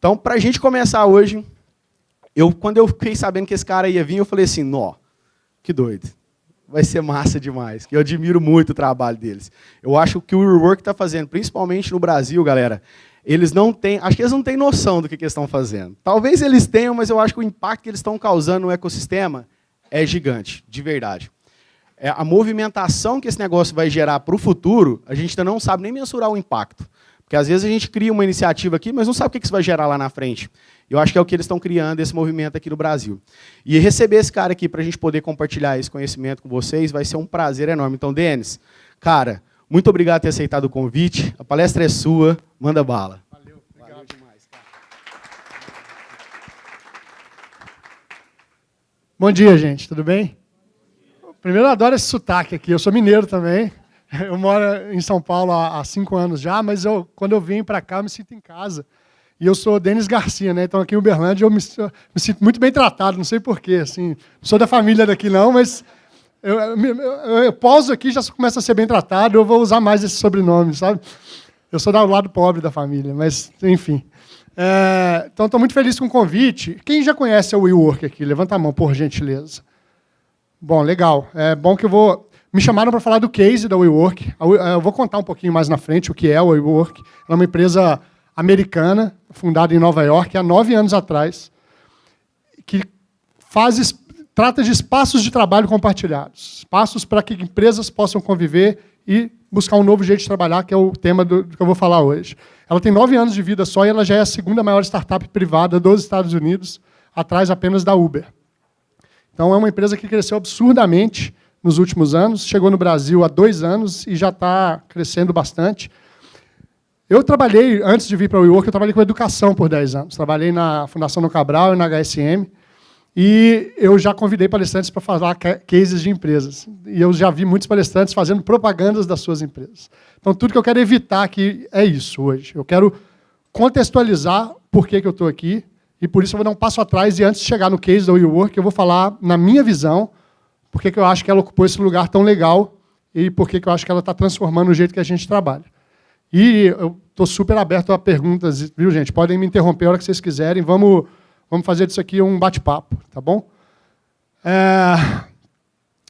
Então, para a gente começar hoje, quando eu fiquei sabendo que esse cara ia vir, eu falei assim, nó, que doido. Vai ser massa demais. Eu admiro muito o trabalho deles. Eu acho que o WeWork está fazendo, principalmente no Brasil, galera, acho que eles não têm noção do que eles estão fazendo. Talvez eles tenham, mas eu acho que o impacto que eles estão causando no ecossistema é gigante, de verdade. A movimentação que esse negócio vai gerar para o futuro, a gente ainda não sabe nem mensurar o impacto. Porque às vezes a gente cria uma iniciativa aqui, mas não sabe o que isso vai gerar lá na frente. Eu acho que é o que eles estão criando, esse movimento aqui no Brasil. E receber esse cara aqui para a gente poder compartilhar esse conhecimento com vocês vai ser um prazer enorme. Então, Denis, cara, muito obrigado por ter aceitado o convite. A palestra é sua, manda bala. Valeu, obrigado. Valeu demais, cara. Bom dia, gente, tudo bem? Primeiro, eu adoro esse sotaque aqui, eu sou mineiro também. Eu moro em São Paulo há 5 anos já, mas quando eu venho para cá, eu me sinto em casa. E eu sou Denis Garcia, né? Então aqui em Uberlândia eu me sinto muito bem tratado, não sei porquê. Assim, não sou da família daqui não, mas eu pouso aqui e já começo a ser bem tratado, eu vou usar mais esse sobrenome, sabe? Eu sou do lado pobre da família, mas enfim. Então estou muito feliz com o convite. Quem já conhece o WeWork aqui? Levanta a mão, por gentileza. Bom, legal. É bom que me chamaram para falar do case da WeWork. Eu vou contar um pouquinho mais na frente o que é o WeWork. Ela é uma empresa americana, fundada em Nova York há 9 anos atrás, que trata de espaços de trabalho compartilhados, espaços para que empresas possam conviver e buscar um novo jeito de trabalhar, que é o tema do que eu vou falar hoje. Ela tem 9 anos de vida só e ela já é a segunda maior startup privada dos Estados Unidos, atrás apenas da Uber. Então, é uma empresa que cresceu absurdamente nos últimos anos, chegou no Brasil há 2 anos e já está crescendo bastante. Eu trabalhei, antes de vir para o WeWork, eu trabalhei com educação por 10 anos. Trabalhei na Fundação No Cabral e na HSM, e eu já convidei palestrantes para falar cases de empresas. E eu já vi muitos palestrantes fazendo propagandas das suas empresas. Então, tudo que eu quero evitar aqui é isso hoje. Eu quero contextualizar por que eu estou aqui, e por isso eu vou dar um passo atrás, e antes de chegar no case da WeWork, eu vou falar, na minha visão, por que eu acho que ela ocupou esse lugar tão legal e por que eu acho que ela está transformando o jeito que a gente trabalha. E eu estou super aberto a perguntas, viu, gente? Podem me interromper a hora que vocês quiserem. Vamos fazer disso aqui um bate-papo, tá bom?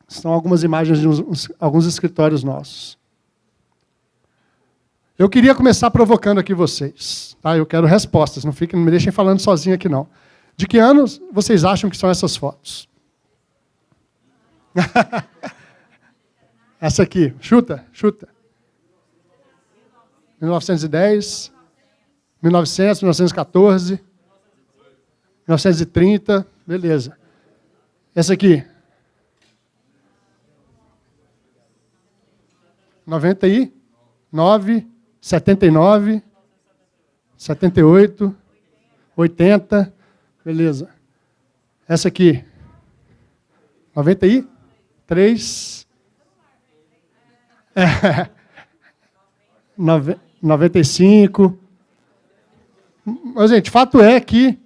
São algumas imagens de alguns escritórios nossos. Eu queria começar provocando aqui vocês. Tá? Eu quero respostas, não me deixem falando sozinho aqui, não. De que anos vocês acham que são essas fotos? Essa aqui, chuta. 1910, 1900, 1914, 1930, beleza. Essa aqui. 99, 79, 78, 80, beleza. Essa aqui. 93, 95. Mas, gente, fato é que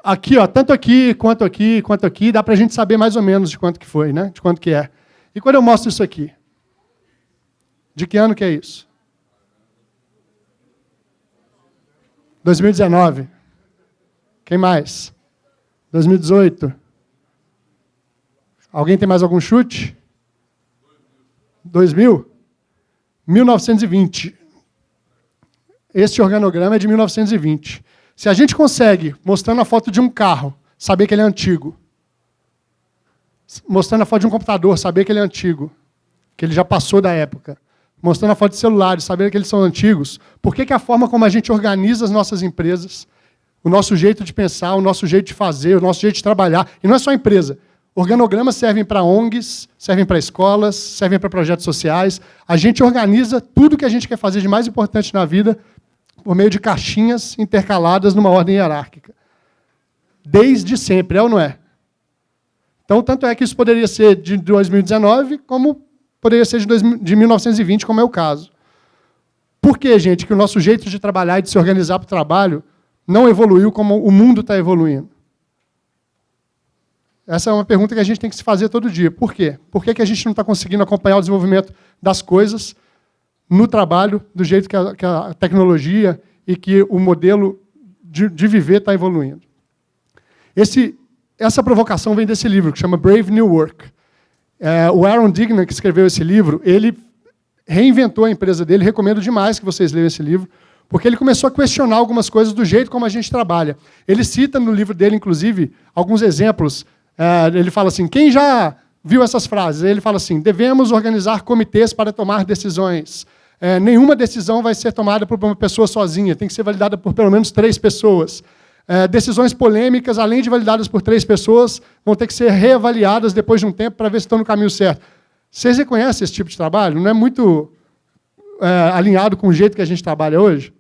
aqui, ó, tanto aqui, quanto aqui, dá para a gente saber mais ou menos de quanto que foi, né? De quanto que é. E quando eu mostro isso aqui? De que ano que é isso? 2019. Quem mais? 2018. Alguém tem mais algum chute? 2000? 1920. Este organograma é de 1920. Se a gente consegue, mostrando a foto de um carro, saber que ele é antigo, mostrando a foto de um computador, saber que ele é antigo, que ele já passou da época, mostrando a foto de celulares, saber que eles são antigos, por que a forma como a gente organiza as nossas empresas, o nosso jeito de pensar, o nosso jeito de fazer, o nosso jeito de trabalhar, e não é só empresa, organogramas servem para ONGs, servem para escolas, servem para projetos sociais, a gente organiza tudo que a gente quer fazer de mais importante na vida por meio de caixinhas intercaladas numa ordem hierárquica. Desde sempre, é ou não é? Então, tanto é que isso poderia ser de 2019, como poderia ser de 1920, como é o caso. Por que, gente, que o nosso jeito de trabalhar e de se organizar para o trabalho não evoluiu como o mundo está evoluindo? Essa é uma pergunta que a gente tem que se fazer todo dia. Por quê? Por que a gente não está conseguindo acompanhar o desenvolvimento das coisas no trabalho, do jeito que a tecnologia e que o modelo de viver está evoluindo. Essa provocação vem desse livro, que chama Brave New Work. O Aaron Dignan, que escreveu esse livro, ele reinventou a empresa dele. Recomendo demais que vocês leiam esse livro, porque ele começou a questionar algumas coisas do jeito como a gente trabalha. Ele cita no livro dele, inclusive, alguns exemplos. Ele fala assim, quem já viu essas frases? Ele fala assim, devemos organizar comitês para tomar decisões. Nenhuma decisão vai ser tomada por uma pessoa sozinha, tem que ser validada por pelo menos 3 pessoas. Decisões polêmicas, além de validadas por 3 pessoas, vão ter que ser reavaliadas depois de um tempo para ver se estão no caminho certo. Vocês reconhecem esse tipo de trabalho? Não é muito alinhado com o jeito que a gente trabalha hoje?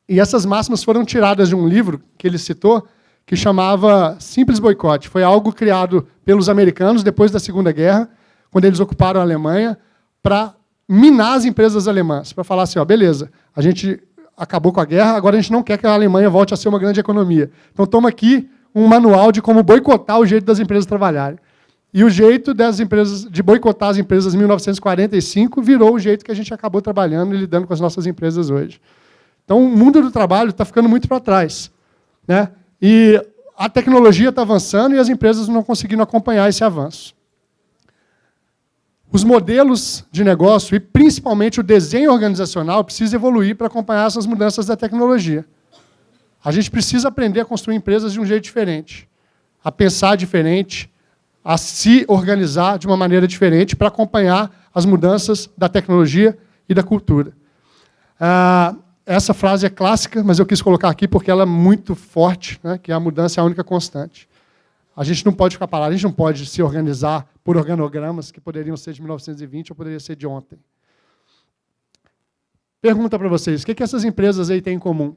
E essas máximas foram tiradas de um livro que ele citou, que chamava Simples Boicote. Foi algo criado pelos americanos depois da Segunda Guerra, quando eles ocuparam a Alemanha, para minar as empresas alemãs, para falar assim, ó, beleza, a gente acabou com a guerra, agora a gente não quer que a Alemanha volte a ser uma grande economia. Então, toma aqui um manual de como boicotar o jeito das empresas trabalharem. E o jeito das empresas de boicotar as empresas em 1945 virou o jeito que a gente acabou trabalhando e lidando com as nossas empresas hoje. Então, o mundo do trabalho está ficando muito para trás, né? E a tecnologia está avançando e as empresas não conseguindo acompanhar esse avanço. Os modelos de negócio, e principalmente o desenho organizacional, precisa evoluir para acompanhar essas mudanças da tecnologia. A gente precisa aprender a construir empresas de um jeito diferente, a pensar diferente, a se organizar de uma maneira diferente para acompanhar as mudanças da tecnologia e da cultura. Essa frase é clássica, mas eu quis colocar aqui porque ela é muito forte, né, que a mudança é a única constante. A gente não pode ficar parado, a gente não pode se organizar por organogramas que poderiam ser de 1920 ou poderiam ser de ontem. Pergunta para vocês, o que essas empresas aí têm em comum?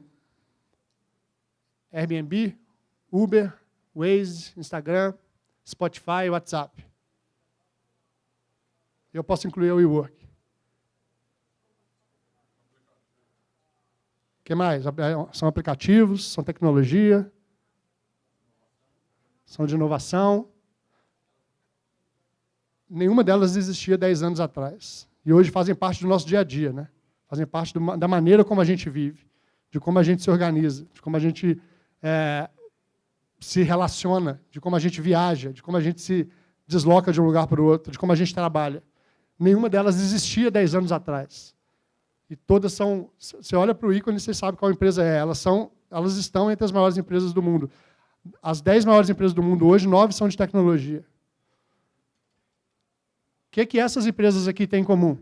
Airbnb, Uber, Waze, Instagram, Spotify, WhatsApp. Eu posso incluir o WeWork. O que mais? São aplicativos, são tecnologia, são de inovação. Nenhuma delas existia 10 anos atrás. E hoje fazem parte do nosso dia a dia, né? Fazem parte da maneira como a gente vive, de como a gente se organiza, de como a gente se relaciona, de como a gente viaja, de como a gente se desloca de um lugar para o outro, de como a gente trabalha. Nenhuma delas existia 10 anos atrás. E todas são... Você olha para o ícone e você sabe qual empresa é. Elas estão entre as maiores empresas do mundo. As 10 maiores empresas do mundo hoje, 9 são de tecnologia. O que essas empresas aqui têm em comum?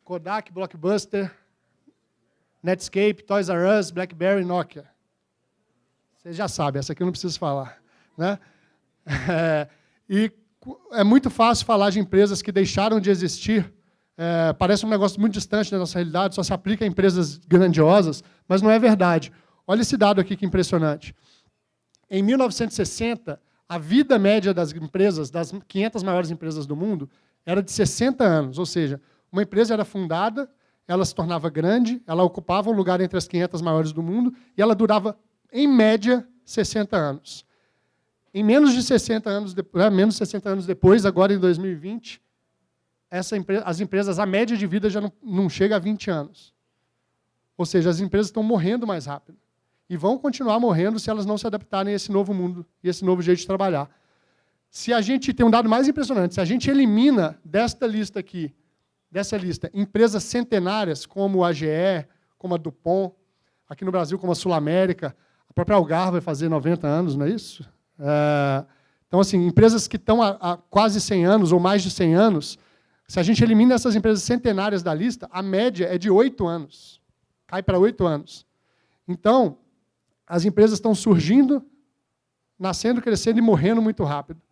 Kodak, Blockbuster, Netscape, Toys R Us, BlackBerry, Nokia. Vocês já sabem, essa aqui eu não preciso falar, né? E é muito fácil falar de empresas que deixaram de existir. Parece um negócio muito distante da nossa realidade, só se aplica a empresas grandiosas, mas não é verdade. Olha esse dado aqui que impressionante. Em 1960, a vida média das empresas, das 500 maiores empresas do mundo, era de 60 anos. Ou seja, uma empresa era fundada, ela se tornava grande, ela ocupava um lugar entre as 500 maiores do mundo, e ela durava, em média, 60 anos. Em menos de 60 anos depois, agora em 2020, as empresas, a média de vida já não chega a 20 anos. Ou seja, as empresas estão morrendo mais rápido. E vão continuar morrendo se elas não se adaptarem a esse novo mundo e esse novo jeito de trabalhar. Se a gente tem um dado mais impressionante, se a gente elimina desta lista aqui, empresas centenárias como a GE, como a Dupont, aqui no Brasil como a Sul América, a própria Algar vai fazer 90 anos, não é isso? Então, assim, empresas que estão há quase 100 anos ou mais de 100 anos, se a gente elimina essas empresas centenárias da lista, a média é de 8 anos. Cai para 8 anos. Então, as empresas estão surgindo, nascendo, crescendo e morrendo muito rápido.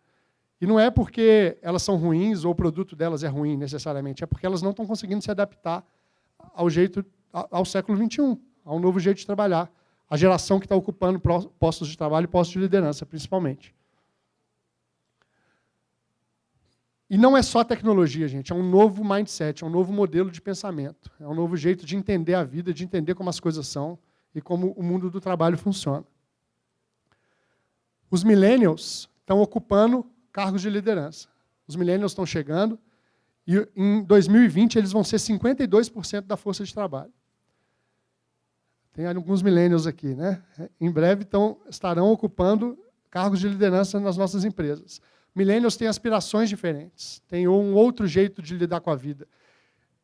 E não é porque elas são ruins ou o produto delas é ruim, necessariamente. É porque elas não estão conseguindo se adaptar ao século XXI, ao novo jeito de trabalhar. A geração que está ocupando postos de trabalho e postos de liderança, principalmente. E não é só tecnologia, gente. É um novo mindset, é um novo modelo de pensamento. É um novo jeito de entender a vida, de entender como as coisas são e como o mundo do trabalho funciona. Os millennials estão ocupando cargos de liderança. Os millennials estão chegando E em 2020 eles vão ser 52% da força de trabalho. Tem alguns millennials aqui, né? Em breve estarão ocupando cargos de liderança nas nossas empresas. Millennials têm aspirações diferentes, têm um outro jeito de lidar com a vida.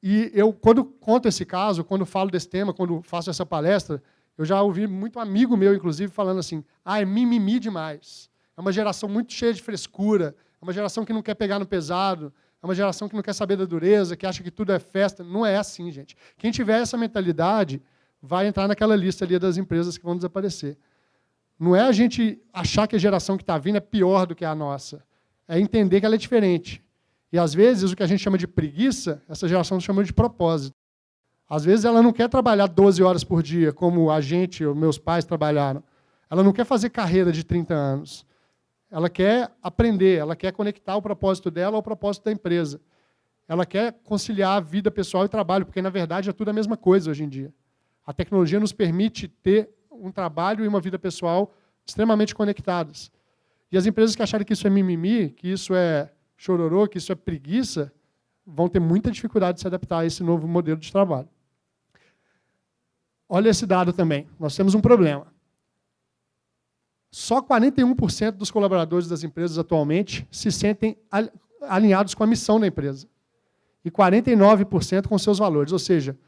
E eu, quando conto esse caso, quando falo desse tema, quando faço essa palestra, eu já ouvi muito amigo meu, inclusive, falando assim, é mimimi demais. É uma geração muito cheia de frescura, é uma geração que não quer pegar no pesado, é uma geração que não quer saber da dureza, que acha que tudo é festa. Não é assim, gente. Quem tiver essa mentalidade vai entrar naquela lista ali das empresas que vão desaparecer. Não é a gente achar que a geração que está vindo é pior do que a nossa. É entender que ela é diferente. E, às vezes, o que a gente chama de preguiça, essa geração chama de propósito. Às vezes, ela não quer trabalhar 12 horas por dia, como a gente, ou meus pais trabalharam. Ela não quer fazer carreira de 30 anos. Ela quer aprender, ela quer conectar o propósito dela ao propósito da empresa. Ela quer conciliar a vida pessoal e trabalho, porque, na verdade, é tudo a mesma coisa hoje em dia. A tecnologia nos permite ter um trabalho e uma vida pessoal extremamente conectadas. E as empresas que acharem que isso é mimimi, que isso é chororô, que isso é preguiça, vão ter muita dificuldade de se adaptar a esse novo modelo de trabalho. Olha esse dado também. Nós temos um problema. Só 41% dos colaboradores das empresas atualmente se sentem alinhados com a missão da empresa. E 49% com seus valores. Ou seja,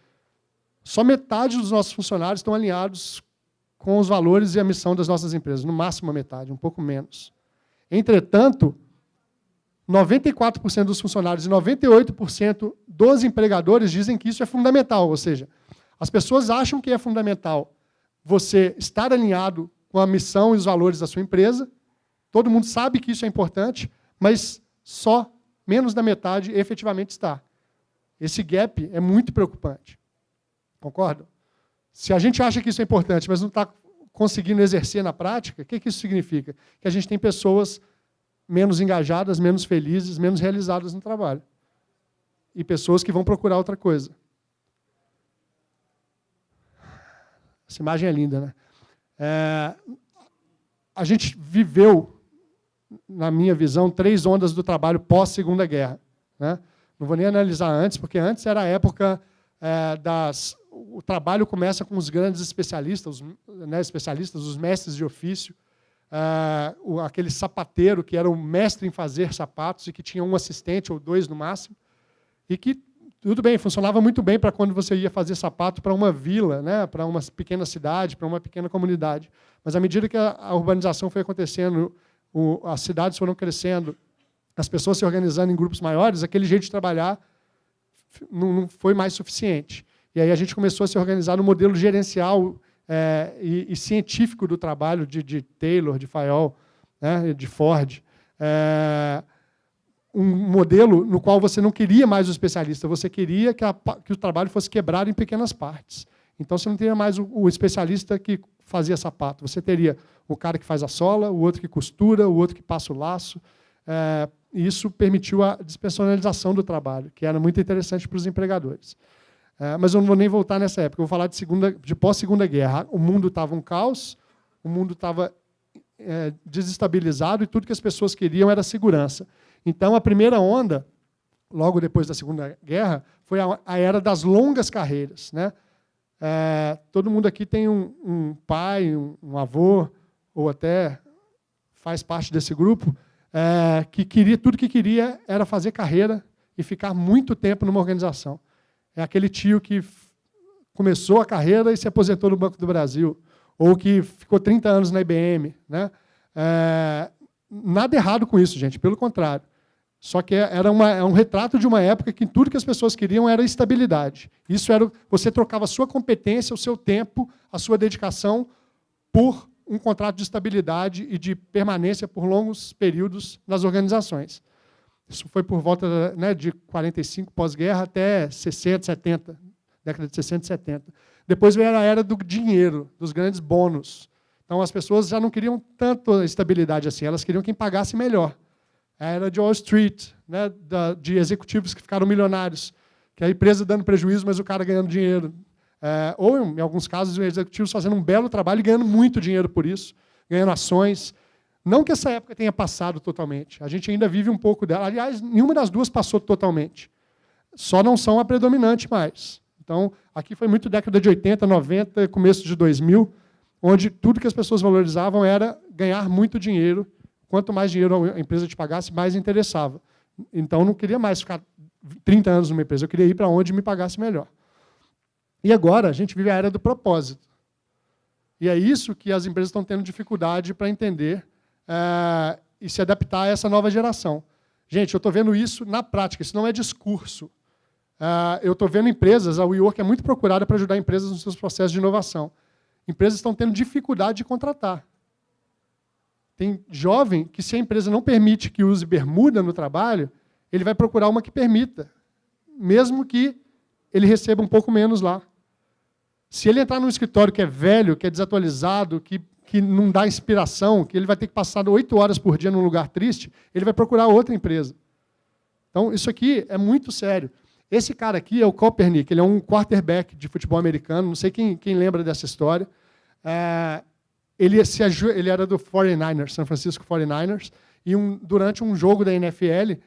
só metade dos nossos funcionários estão alinhados com os valores e a missão das nossas empresas. No máximo a metade, um pouco menos. Entretanto, 94% dos funcionários e 98% dos empregadores dizem que isso é fundamental. Ou seja, as pessoas acham que é fundamental você estar alinhado com a missão e os valores da sua empresa. Todo mundo sabe que isso é importante, mas só menos da metade efetivamente está. Esse gap é muito preocupante. Concordam? Se a gente acha que isso é importante, mas não está conseguindo exercer na prática, o que isso significa? Que a gente tem pessoas menos engajadas, menos felizes, menos realizadas no trabalho. E pessoas que vão procurar outra coisa. Essa imagem é linda, né? A gente viveu, na minha visão, 3 ondas do trabalho pós-Segunda Guerra. Né? Não vou nem analisar antes, porque antes era a época o trabalho começa com os grandes especialistas, os mestres de ofício, aquele sapateiro que era o mestre em fazer sapatos e que tinha um assistente ou 2 no máximo, e que, tudo bem, funcionava muito bem para quando você ia fazer sapato para uma vila, né, para uma pequena cidade, para uma pequena comunidade. Mas, à medida que a urbanização foi acontecendo, as cidades foram crescendo, as pessoas se organizando em grupos maiores, aquele jeito de trabalhar não foi mais suficiente. E aí a gente começou a se organizar no modelo gerencial e científico do trabalho de Taylor, de Fayol, né, de Ford. Um modelo no qual você não queria mais o especialista, você queria que o trabalho fosse quebrado em pequenas partes. Então, você não teria mais o especialista que fazia sapato. Você teria o cara que faz a sola, o outro que costura, o outro que passa o laço. E isso permitiu a despersonalização do trabalho, que era muito interessante para os empregadores. Mas eu não vou nem voltar nessa época, eu vou falar de pós-Segunda Guerra. O mundo estava um caos, o mundo estava desestabilizado e tudo que as pessoas queriam era segurança. Então, a primeira onda, logo depois da Segunda Guerra, foi a era das longas carreiras. Né? Todo mundo aqui tem um pai, um avô, ou até faz parte desse grupo, que tudo que queria era fazer carreira e ficar muito tempo numa organização. É aquele tio que começou a carreira e se aposentou no Banco do Brasil, ou que ficou 30 anos na IBM. Né? Nada errado com isso, gente, pelo contrário. Só que era um retrato de uma época que tudo que as pessoas queriam era estabilidade. Isso era, você trocava a sua competência, o seu tempo, a sua dedicação por um contrato de estabilidade e de permanência por longos períodos nas organizações. Isso foi por volta de 45 pós-guerra até 60, 70, década de 60 e 70. Depois veio a era do dinheiro, dos grandes bônus. Então, as pessoas já não queriam tanto estabilidade assim, elas queriam quem pagasse melhor. A era de Wall Street, né, de executivos que ficaram milionários, que a empresa dando prejuízo, mas o cara ganhando dinheiro. Ou, em alguns casos, os executivos fazendo um belo trabalho e ganhando muito dinheiro por isso, ganhando ações. Não que essa época tenha passado totalmente. A gente ainda vive um pouco dela. Aliás, nenhuma das duas passou totalmente. só não são a predominante mais. Então, aqui foi muito década de 80, 90, começo de 2000, onde tudo que as pessoas valorizavam era ganhar muito dinheiro. Quanto mais dinheiro a empresa te pagasse, mais interessava. Então, eu não queria mais ficar 30 anos numa empresa, eu queria ir para onde me pagasse melhor. E agora, a gente vive a era do propósito. E é isso que as empresas estão tendo dificuldade para entender e se adaptar a essa nova geração. Gente, eu estou vendo isso na prática, isso não é discurso. Eu estou vendo empresas, a WeWork é muito procurada para ajudar empresas nos seus processos de inovação. Empresas estão tendo dificuldade de contratar. Tem jovem que, se a empresa não permite que use bermuda no trabalho, ele vai procurar uma que permita, mesmo que ele receba um pouco menos lá. Se ele entrar num escritório que é velho, que é desatualizado, que não dá inspiração, que ele vai ter que passar 8 horas por dia num lugar triste, ele vai procurar outra empresa. Então, isso aqui é muito sério. Esse cara aqui é o Kaepernick, ele é um quarterback de futebol americano, não sei quem lembra dessa história. Ele era do 49ers, San Francisco 49ers, e durante um jogo da NFL,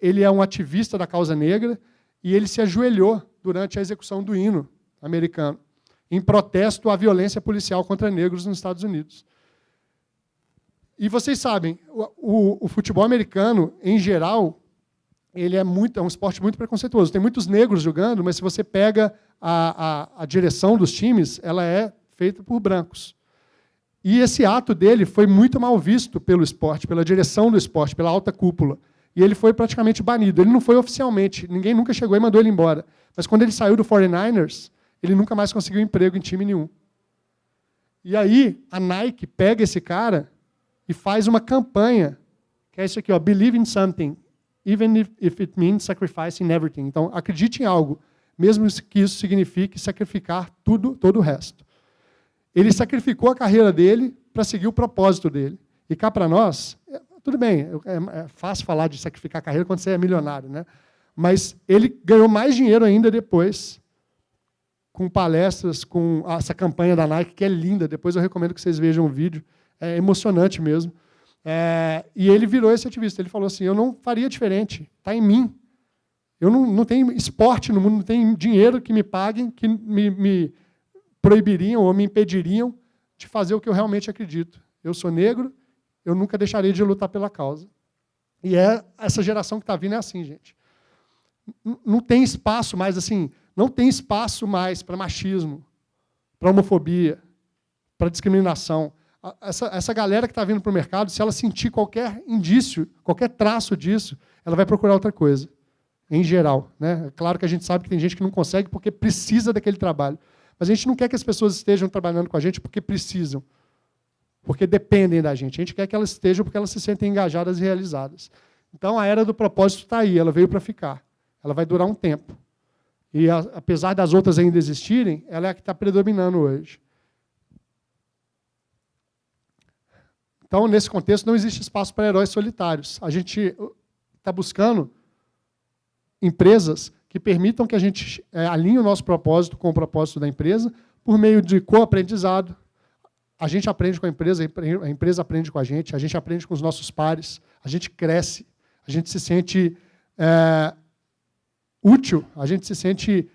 ele é um ativista da causa negra, e ele se ajoelhou durante a execução do hino americano, em protesto à violência policial contra negros nos Estados Unidos. E vocês sabem, o futebol americano, em geral, ele é um esporte muito preconceituoso. Tem muitos negros jogando, mas se você pega a direção dos times, ela é feita por brancos. E esse ato dele foi muito mal visto pelo esporte, pela direção do esporte, pela alta cúpula. E ele foi praticamente banido. Ele não foi oficialmente, ninguém nunca chegou e mandou ele embora. Mas quando ele saiu do 49ers, ele nunca mais conseguiu emprego em time nenhum. E aí, a Nike pega esse cara e faz uma campanha, que é isso aqui, ó, Believe in something, even if it means sacrificing everything. Então, acredite em algo, mesmo que isso signifique sacrificar todo o resto. Ele sacrificou a carreira dele para seguir o propósito dele. E cá para nós, tudo bem, é fácil falar de sacrificar a carreira quando você é milionário, né? Mas ele ganhou mais dinheiro ainda depois, com palestras, com essa campanha da Nike, que é linda. Depois eu recomendo que vocês vejam o vídeo. É emocionante mesmo. E ele virou esse ativista. Ele falou assim, eu não faria diferente, está em mim. Eu não tenho esporte no mundo, não tenho dinheiro que me paguem, que me proibiriam ou me impediriam de fazer o que eu realmente acredito. Eu sou negro, eu nunca deixarei de lutar pela causa. E essa geração que está vindo é assim, gente. Não tem espaço mais assim, não tem espaço mais para machismo, para homofobia, para discriminação. Essa galera que está vindo para o mercado, se ela sentir qualquer indício, qualquer traço disso, ela vai procurar outra coisa, em geral. Né? É claro que a gente sabe que tem gente que não consegue porque precisa daquele trabalho. Mas a gente não quer que as pessoas estejam trabalhando com a gente porque precisam, porque dependem da gente. A gente quer que elas estejam porque elas se sentem engajadas e realizadas. Então, a era do propósito está aí, ela veio para ficar. Ela vai durar um tempo. E, apesar das outras ainda existirem, ela é a que está predominando hoje. Então, nesse contexto, não existe espaço para heróis solitários. A gente está buscando empresas que permitam que a gente alinhe o nosso propósito com o propósito da empresa por meio de co-aprendizado. A gente aprende com a empresa aprende com a gente aprende com os nossos pares, a gente cresce, a gente se sente útil, a gente se sente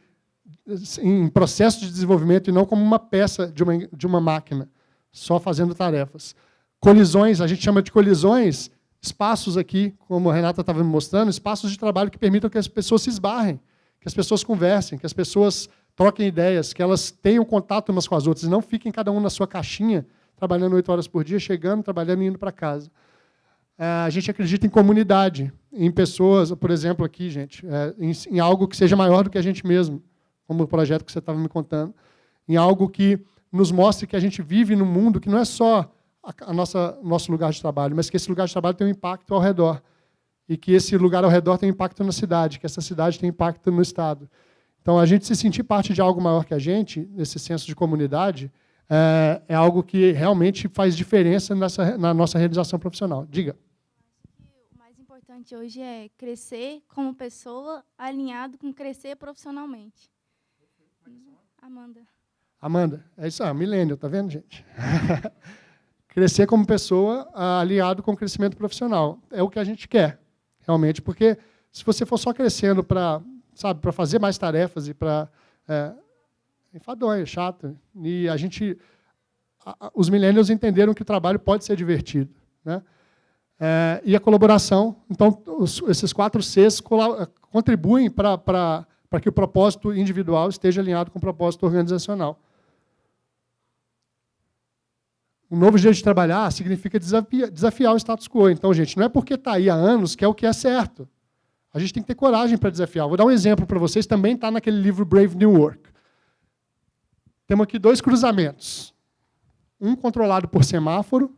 em processo de desenvolvimento e não como uma peça de uma máquina, só fazendo tarefas. Colisões, a gente chama de colisões, espaços aqui, como a Renata estava me mostrando, espaços de trabalho que permitam que as pessoas se esbarrem, que as pessoas conversem, que as pessoas troquem ideias, que elas tenham contato umas com as outras, e não fiquem cada um na sua caixinha, trabalhando 8 horas por dia, chegando, trabalhando e indo para casa. A gente acredita em comunidade, em pessoas, por exemplo, aqui, gente, em algo que seja maior do que a gente mesmo, como o projeto que você estava me contando, em algo que nos mostre que a gente vive num mundo que não é só nosso lugar de trabalho, mas que esse lugar de trabalho tem um impacto ao redor, e que esse lugar ao redor tem impacto na cidade, que essa cidade tem impacto no Estado. Então, a gente se sentir parte de algo maior que a gente, nesse senso de comunidade, é algo que realmente faz diferença na nossa realização profissional. Diga. O mais importante hoje é crescer como pessoa, alinhado com crescer profissionalmente. Amanda. Amanda, é isso aí, milênio, tá vendo, gente? Crescer como pessoa alinhado com o crescimento profissional. É o que a gente quer, realmente, porque Se você for só crescendo para fazer mais tarefas e para... É enfadonho, é chato. E os millennials entenderam que o trabalho pode ser divertido, né? E a colaboração. Então, esses 4 Cs contribuem para que o propósito individual esteja alinhado com o propósito organizacional. Um novo jeito de trabalhar significa desafiar o status quo. Então, gente, não é porque está aí há anos que é o que é certo. A gente tem que ter coragem para desafiar. Vou dar um exemplo para vocês, também está naquele livro Brave New Work. Temos aqui 2 cruzamentos. Um controlado por semáforo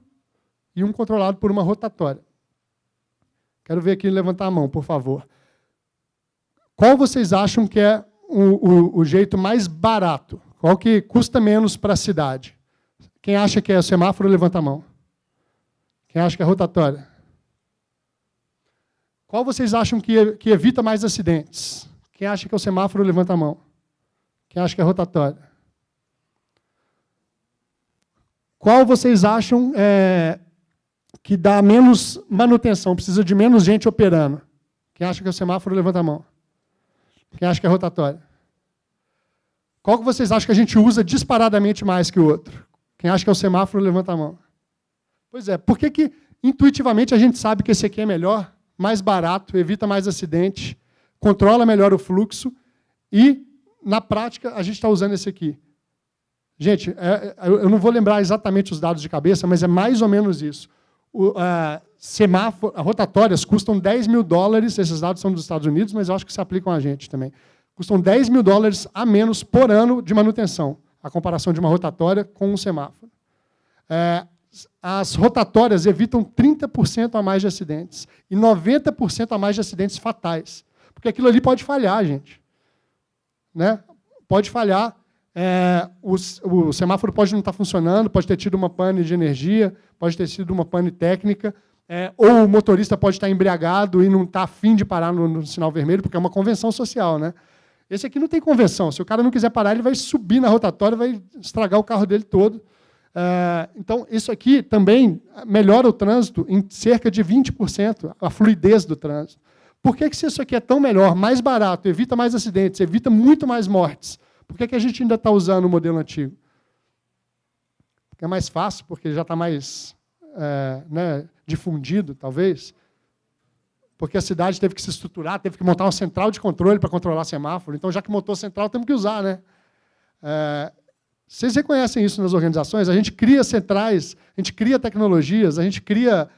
e um controlado por uma rotatória. Quero ver aqui levantar a mão, por favor. Qual vocês acham que é o jeito mais barato? Qual que custa menos para a cidade? Quem acha que é o semáforo, levanta a mão. Quem acha que é a rotatória? Qual vocês acham que evita mais acidentes? Quem acha que é o semáforo, levanta a mão. Quem acha que é a rotatória? Qual vocês acham que dá menos manutenção, precisa de menos gente operando? Quem acha que é o semáforo, levanta a mão. Quem acha que é a rotatória? Qual que vocês acham que a gente usa disparadamente mais que o outro? Quem acha que é o semáforo, levanta a mão. Pois é, por que intuitivamente a gente sabe que esse aqui é melhor, mais barato, evita mais acidente, controla melhor o fluxo e, na prática, a gente está usando esse aqui? Gente, eu não vou lembrar exatamente os dados de cabeça, mas é mais ou menos isso. Semáforo, rotatórias custam $10.000, esses dados são dos Estados Unidos, mas eu acho que se aplicam a gente também. Custam $10.000 a menos por ano de manutenção, a comparação de uma rotatória com um semáforo. As rotatórias evitam 30% a mais de acidentes e 90% a mais de acidentes fatais. Porque aquilo ali pode falhar, gente. Né? Pode falhar. O semáforo pode não estar funcionando, pode ter tido uma pane de energia, pode ter sido uma pane técnica, ou o motorista pode estar embriagado e não está afim de parar no sinal vermelho, porque é uma convenção social. Né? Esse aqui não tem convenção. Se o cara não quiser parar, ele vai subir na rotatória, vai estragar o carro dele todo. Então, isso aqui também melhora o trânsito em cerca de 20%, a fluidez do trânsito. Por que se isso aqui é tão melhor, mais barato, evita mais acidentes, evita muito mais mortes? Por que a gente ainda está usando o modelo antigo? Porque é mais fácil, porque já está mais difundido, talvez. Porque a cidade teve que se estruturar, teve que montar uma central de controle para controlar semáforo. Então, já que montou a central, temos que usar. Né? Vocês reconhecem isso nas organizações? A gente cria centrais, a gente cria tecnologias, a gente cria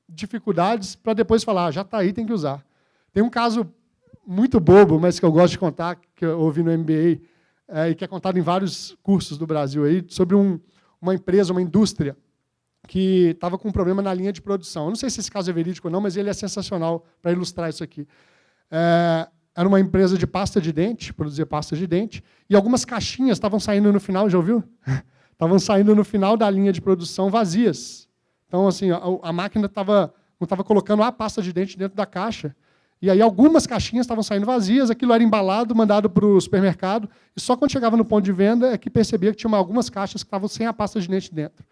dificuldades para depois falar, já está aí, tem que usar. Tem um caso muito bobo, mas que eu gosto de contar, que eu ouvi no MBA, e que é contado em vários cursos do Brasil, aí, sobre uma empresa, uma indústria, que estava com um problema na linha de produção. Eu não sei se esse caso é verídico ou não, mas ele é sensacional para ilustrar isso aqui. Era uma empresa de pasta de dente, produzia pasta de dente, e algumas caixinhas estavam saindo no final, já ouviu? Estavam saindo no final da linha de produção vazias. Então, assim, a máquina não estava colocando a pasta de dente dentro da caixa, e aí algumas caixinhas estavam saindo vazias, aquilo era embalado, mandado para o supermercado, e só quando chegava no ponto de venda é que percebia que tinha algumas caixas que estavam sem a pasta de dente dentro.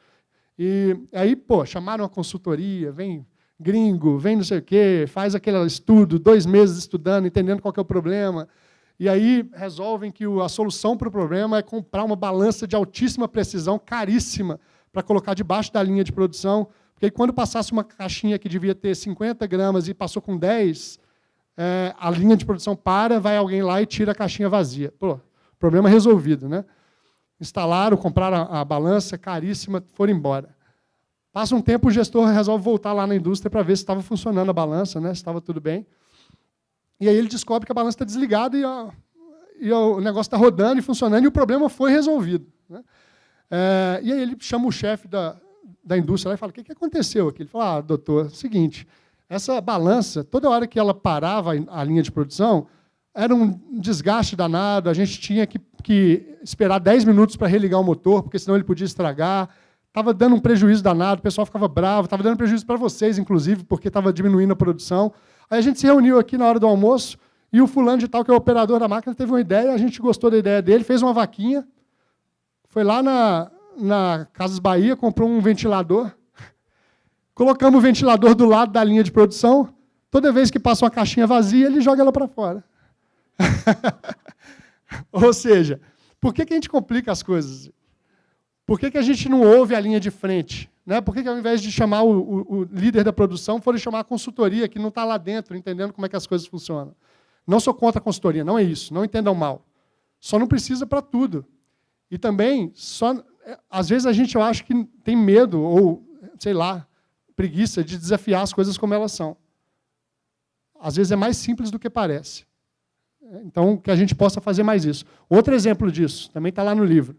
E aí, chamaram a consultoria, vem gringo, vem não sei o quê, faz aquele estudo, 2 meses estudando, entendendo qual que é o problema, e aí resolvem que a solução para o problema é comprar uma balança de altíssima precisão, caríssima, para colocar debaixo da linha de produção, porque aí, quando passasse uma caixinha que devia ter 50 gramas e passou com 10, a linha de produção vai alguém lá e tira a caixinha vazia. Problema resolvido. Né? Instalaram, compraram a balança, caríssima, foram embora. Passa um tempo, o gestor resolve voltar lá na indústria para ver se estava funcionando a balança, né, se estava tudo bem. E aí ele descobre que a balança está desligada e o negócio está rodando e funcionando, e o problema foi resolvido. Né? E aí ele chama o chefe da indústria lá e fala, o que aconteceu aqui? Ele fala, doutor, é o seguinte, essa balança, toda hora que ela parava a linha de produção, era um desgaste danado, a gente tinha que esperar 10 minutos para religar o motor, porque senão ele podia estragar, estava dando um prejuízo danado, o pessoal ficava bravo, estava dando prejuízo para vocês, inclusive, porque estava diminuindo a produção. Aí a gente se reuniu aqui na hora do almoço, e o fulano de tal, que é o operador da máquina, teve uma ideia, a gente gostou da ideia dele, fez uma vaquinha, foi lá na Casas Bahia, comprou um ventilador, colocamos o ventilador do lado da linha de produção, toda vez que passa uma caixinha vazia, ele joga ela para fora. Ou seja, por que a gente complica as coisas? Por que a gente não ouve a linha de frente? Né? Por que ao invés de chamar o líder da produção, foram chamar a consultoria, que não está lá dentro, entendendo como é que as coisas funcionam? Não sou contra a consultoria, não é isso, não entendam mal. Só não precisa para tudo. E também, às vezes a gente, eu acho que tem medo, ou, sei lá, preguiça de desafiar as coisas como elas são. Às vezes é mais simples do que parece. Então, que a gente possa fazer mais isso. Outro exemplo disso, também está lá no livro.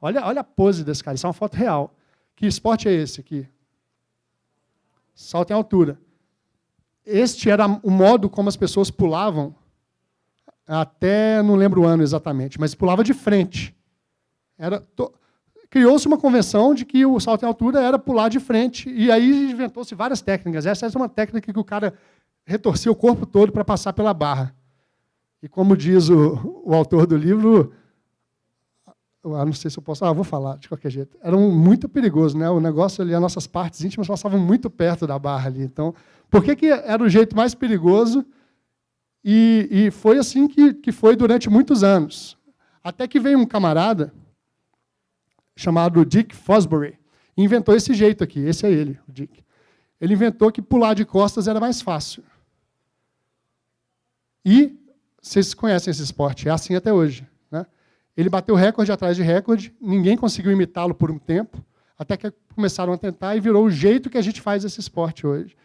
Olha a pose desse cara, isso é uma foto real. Que esporte é esse aqui? Salto em altura. Este era o modo como as pessoas pulavam, até não lembro o ano exatamente, mas pulava de frente. Criou-se uma convenção de que o salto em altura era pular de frente, e aí inventou-se várias técnicas. Essa é uma técnica que o cara retorcia o corpo todo para passar pela barra. E como diz o autor do livro, não sei se eu posso, vou falar de qualquer jeito, era muito perigoso, né? O negócio ali, as nossas partes íntimas passavam muito perto da barra ali. Então, por que era o jeito mais perigoso? E foi assim que foi durante muitos anos. Até que veio um camarada chamado Dick Fosbury, e inventou esse jeito aqui. Esse é ele, o Dick. Ele inventou que pular de costas era mais fácil. E vocês conhecem esse esporte, é assim até hoje. Né? Ele bateu recorde atrás de recorde, ninguém conseguiu imitá-lo por um tempo, até que começaram a tentar e virou o jeito que a gente faz esse esporte hoje.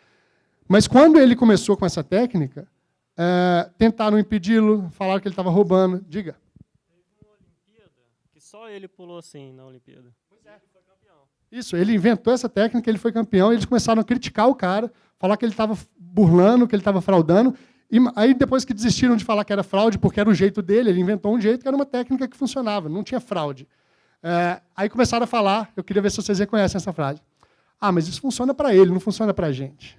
Mas quando ele começou com essa técnica, tentaram impedi-lo, falaram que ele estava roubando. Diga. Teve uma Olimpíada que só ele pulou assim na Olimpíada. Pois é. Ele foi campeão. Isso, ele inventou essa técnica, ele foi campeão, e eles começaram a criticar o cara, falar que ele estava burlando, que ele estava fraudando. E aí, depois que desistiram de falar que era fraude, porque era o jeito dele, ele inventou um jeito que era uma técnica que funcionava, não tinha fraude. Aí começaram a falar, eu queria ver se vocês reconhecem essa frase. Mas isso funciona para ele, não funciona para a gente.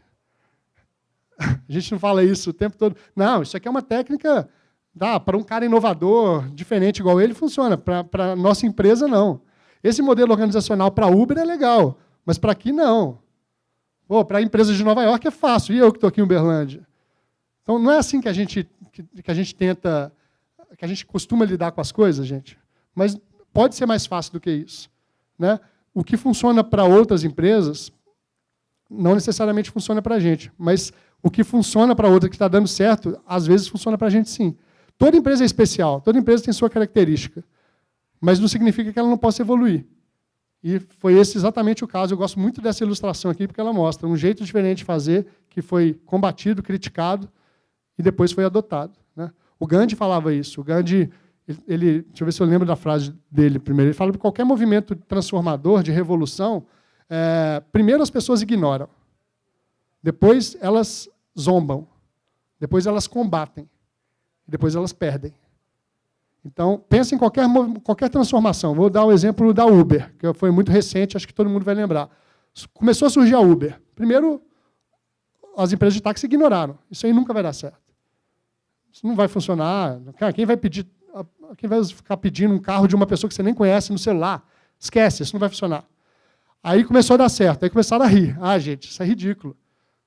A gente não fala isso o tempo todo. Não, isso aqui é uma técnica, para um cara inovador, diferente igual ele, funciona. Para a nossa empresa, não. Esse modelo organizacional para Uber é legal, mas para aqui, não. Para a empresa de Nova York é fácil, e eu que estou aqui em Uberlândia? Então, não é assim que a gente tenta, que a gente costuma lidar com as coisas, gente. Mas pode ser mais fácil do que isso. Né? O que funciona para outras empresas, não necessariamente funciona para a gente. Mas o que funciona para outra que está dando certo, às vezes funciona para a gente sim. Toda empresa é especial, toda empresa tem sua característica. Mas não significa que ela não possa evoluir. E foi esse exatamente o caso. Eu gosto muito dessa ilustração aqui, porque ela mostra um jeito diferente de fazer, que foi combatido, criticado, e depois foi adotado. Né? O Gandhi falava isso. O Gandhi, deixa eu ver se eu lembro da frase dele primeiro. Ele fala que qualquer movimento transformador, de revolução, primeiro as pessoas ignoram, depois elas zombam, depois elas combatem, depois elas perdem. Então, pensa em qualquer transformação. Vou dar o exemplo da Uber, que foi muito recente, acho que todo mundo vai lembrar. Começou a surgir a Uber. Primeiro, as empresas de táxi ignoraram. Isso aí nunca vai dar certo. Isso não vai funcionar. Cara, quem vai ficar pedindo um carro de uma pessoa que você nem conhece no celular? Esquece, isso não vai funcionar. Aí começou a dar certo. Aí começaram a rir. Gente, isso é ridículo.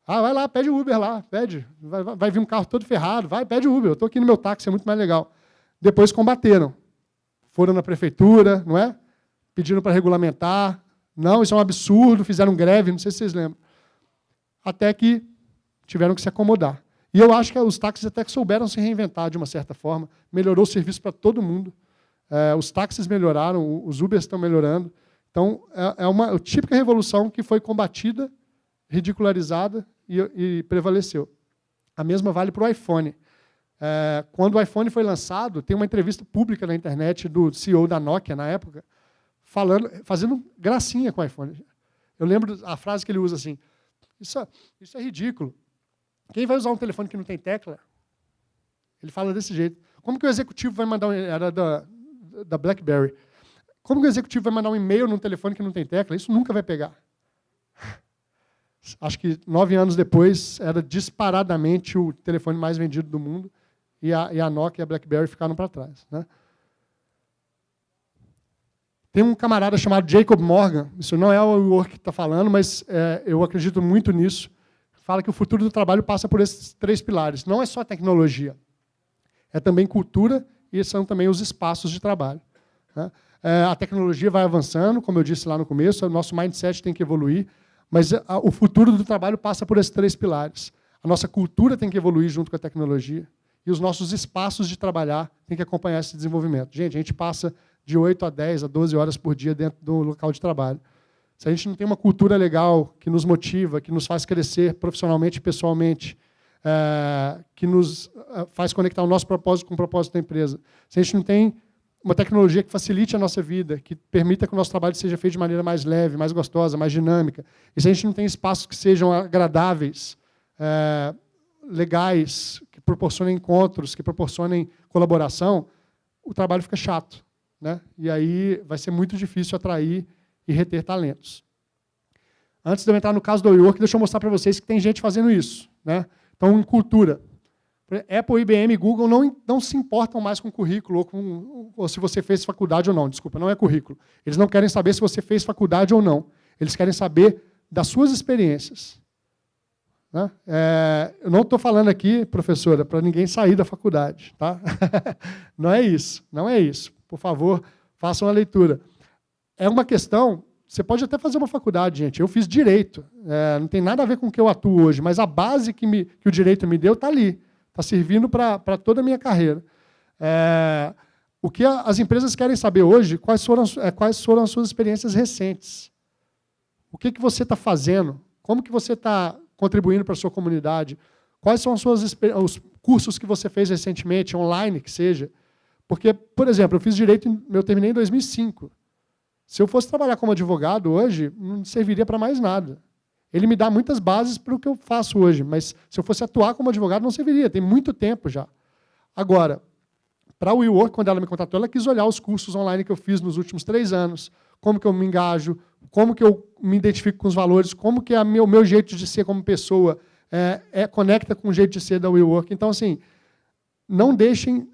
Vai lá, pede Uber lá, pede. Vai vir um carro todo ferrado. Vai, pede Uber. Eu estou aqui no meu táxi, é muito mais legal. Depois combateram. Foram na prefeitura, não é? Pediram para regulamentar. Não, isso é um absurdo. Fizeram greve, não sei se vocês lembram. Até que tiveram que se acomodar. E eu acho que os táxis até que souberam se reinventar de uma certa forma. Melhorou o serviço para todo mundo. Os táxis melhoraram, os Ubers estão melhorando. Então, é uma típica revolução que foi combatida, ridicularizada e prevaleceu. A mesma vale para o iPhone. Quando o iPhone foi lançado, tem uma entrevista pública na internet do CEO da Nokia, na época, fazendo gracinha com o iPhone. Eu lembro a frase que ele usa assim, isso é ridículo. Quem vai usar um telefone que não tem tecla? Ele fala desse jeito. Como que o executivo vai mandar era da BlackBerry. Como que o executivo vai mandar um e-mail num telefone que não tem tecla? Isso nunca vai pegar. Acho que 9 anos depois, era disparadamente o telefone mais vendido do mundo, e a Nokia e a BlackBerry ficaram para trás. Né? Tem um camarada chamado Jacob Morgan, isso não é o Work que está falando, mas eu acredito muito nisso, fala que o futuro do trabalho passa por esses 3 pilares. Não é só tecnologia, é também cultura e são também os espaços de trabalho, né? A tecnologia vai avançando, como eu disse lá no começo, o nosso mindset tem que evoluir, mas o futuro do trabalho passa por esses 3 pilares. A nossa cultura tem que evoluir junto com a tecnologia e os nossos espaços de trabalhar têm que acompanhar esse desenvolvimento. Gente, a gente passa de 8 a 10 a 12 horas por dia dentro do local de trabalho. Se a gente não tem uma cultura legal que nos motiva, que nos faz crescer profissionalmente e pessoalmente, que nos faz conectar o nosso propósito com o propósito da empresa, se a gente não tem uma tecnologia que facilite a nossa vida, que permita que o nosso trabalho seja feito de maneira mais leve, mais gostosa, mais dinâmica, e se a gente não tem espaços que sejam agradáveis, legais, que proporcionem encontros, que proporcionem colaboração, o trabalho fica chato, né? E aí vai ser muito difícil atrair e reter talentos. Antes de eu entrar no caso do WeWork, deixa eu mostrar para vocês que tem gente fazendo isso, né? Então, em cultura, Apple, IBM e Google não se importam mais com currículo ou se você fez faculdade ou não. Desculpa, não é currículo. Eles não querem saber se você fez faculdade ou não. Eles querem saber das suas experiências, né? Eu não estou falando aqui, professora, para ninguém sair da faculdade, tá? Não é isso, não é isso. Por favor, façam a leitura. É uma questão, você pode até fazer uma faculdade, gente. Eu fiz direito, não tem nada a ver com o que eu atuo hoje, mas a base que o direito me deu está ali. Está servindo para toda a minha carreira. O que as empresas querem saber hoje, quais foram as suas experiências recentes. O que você está fazendo? Como que você está contribuindo para a sua comunidade? Quais são os cursos que você fez recentemente, online que seja? Porque, por exemplo, eu fiz direito, eu terminei em 2005. Se eu fosse trabalhar como advogado hoje, não serviria para mais nada. Ele me dá muitas bases para o que eu faço hoje, mas se eu fosse atuar como advogado, não serviria, tem muito tempo já. Agora, para a WeWork, quando ela me contratou, ela quis olhar os cursos online que eu fiz nos últimos 3 anos, como que eu me engajo, como que eu me identifico com os valores, como que o meu jeito de ser como pessoa conecta com o jeito de ser da WeWork. Então, assim, não deixem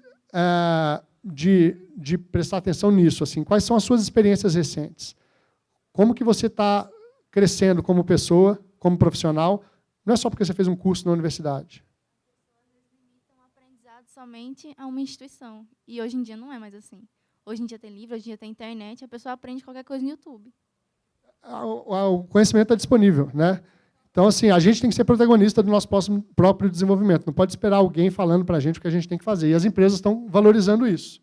de prestar atenção nisso. Assim, quais são as suas experiências recentes? Como que você está crescendo como pessoa, como profissional? Não é só porque você fez um curso na universidade. As pessoas limitam o aprendizado somente a uma instituição. E hoje em dia não é mais assim. Hoje em dia tem livro, hoje em dia tem internet, a pessoa aprende qualquer coisa no YouTube. O conhecimento está disponível, né? Então, assim, a gente tem que ser protagonista do nosso próprio desenvolvimento. Não pode esperar alguém falando para a gente o que a gente tem que fazer. E as empresas estão valorizando isso.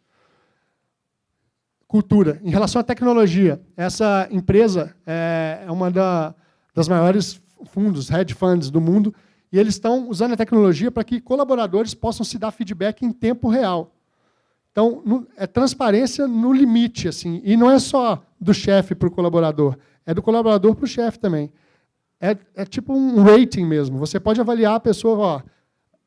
Cultura. Em relação à tecnologia, essa empresa é uma das maiores fundos, hedge funds do mundo, e eles estão usando a tecnologia para que colaboradores possam se dar feedback em tempo real. Então, é transparência no limite, assim, e não é só do chefe para o colaborador, é do colaborador para o chefe também. É tipo um rating mesmo. Você pode avaliar a pessoa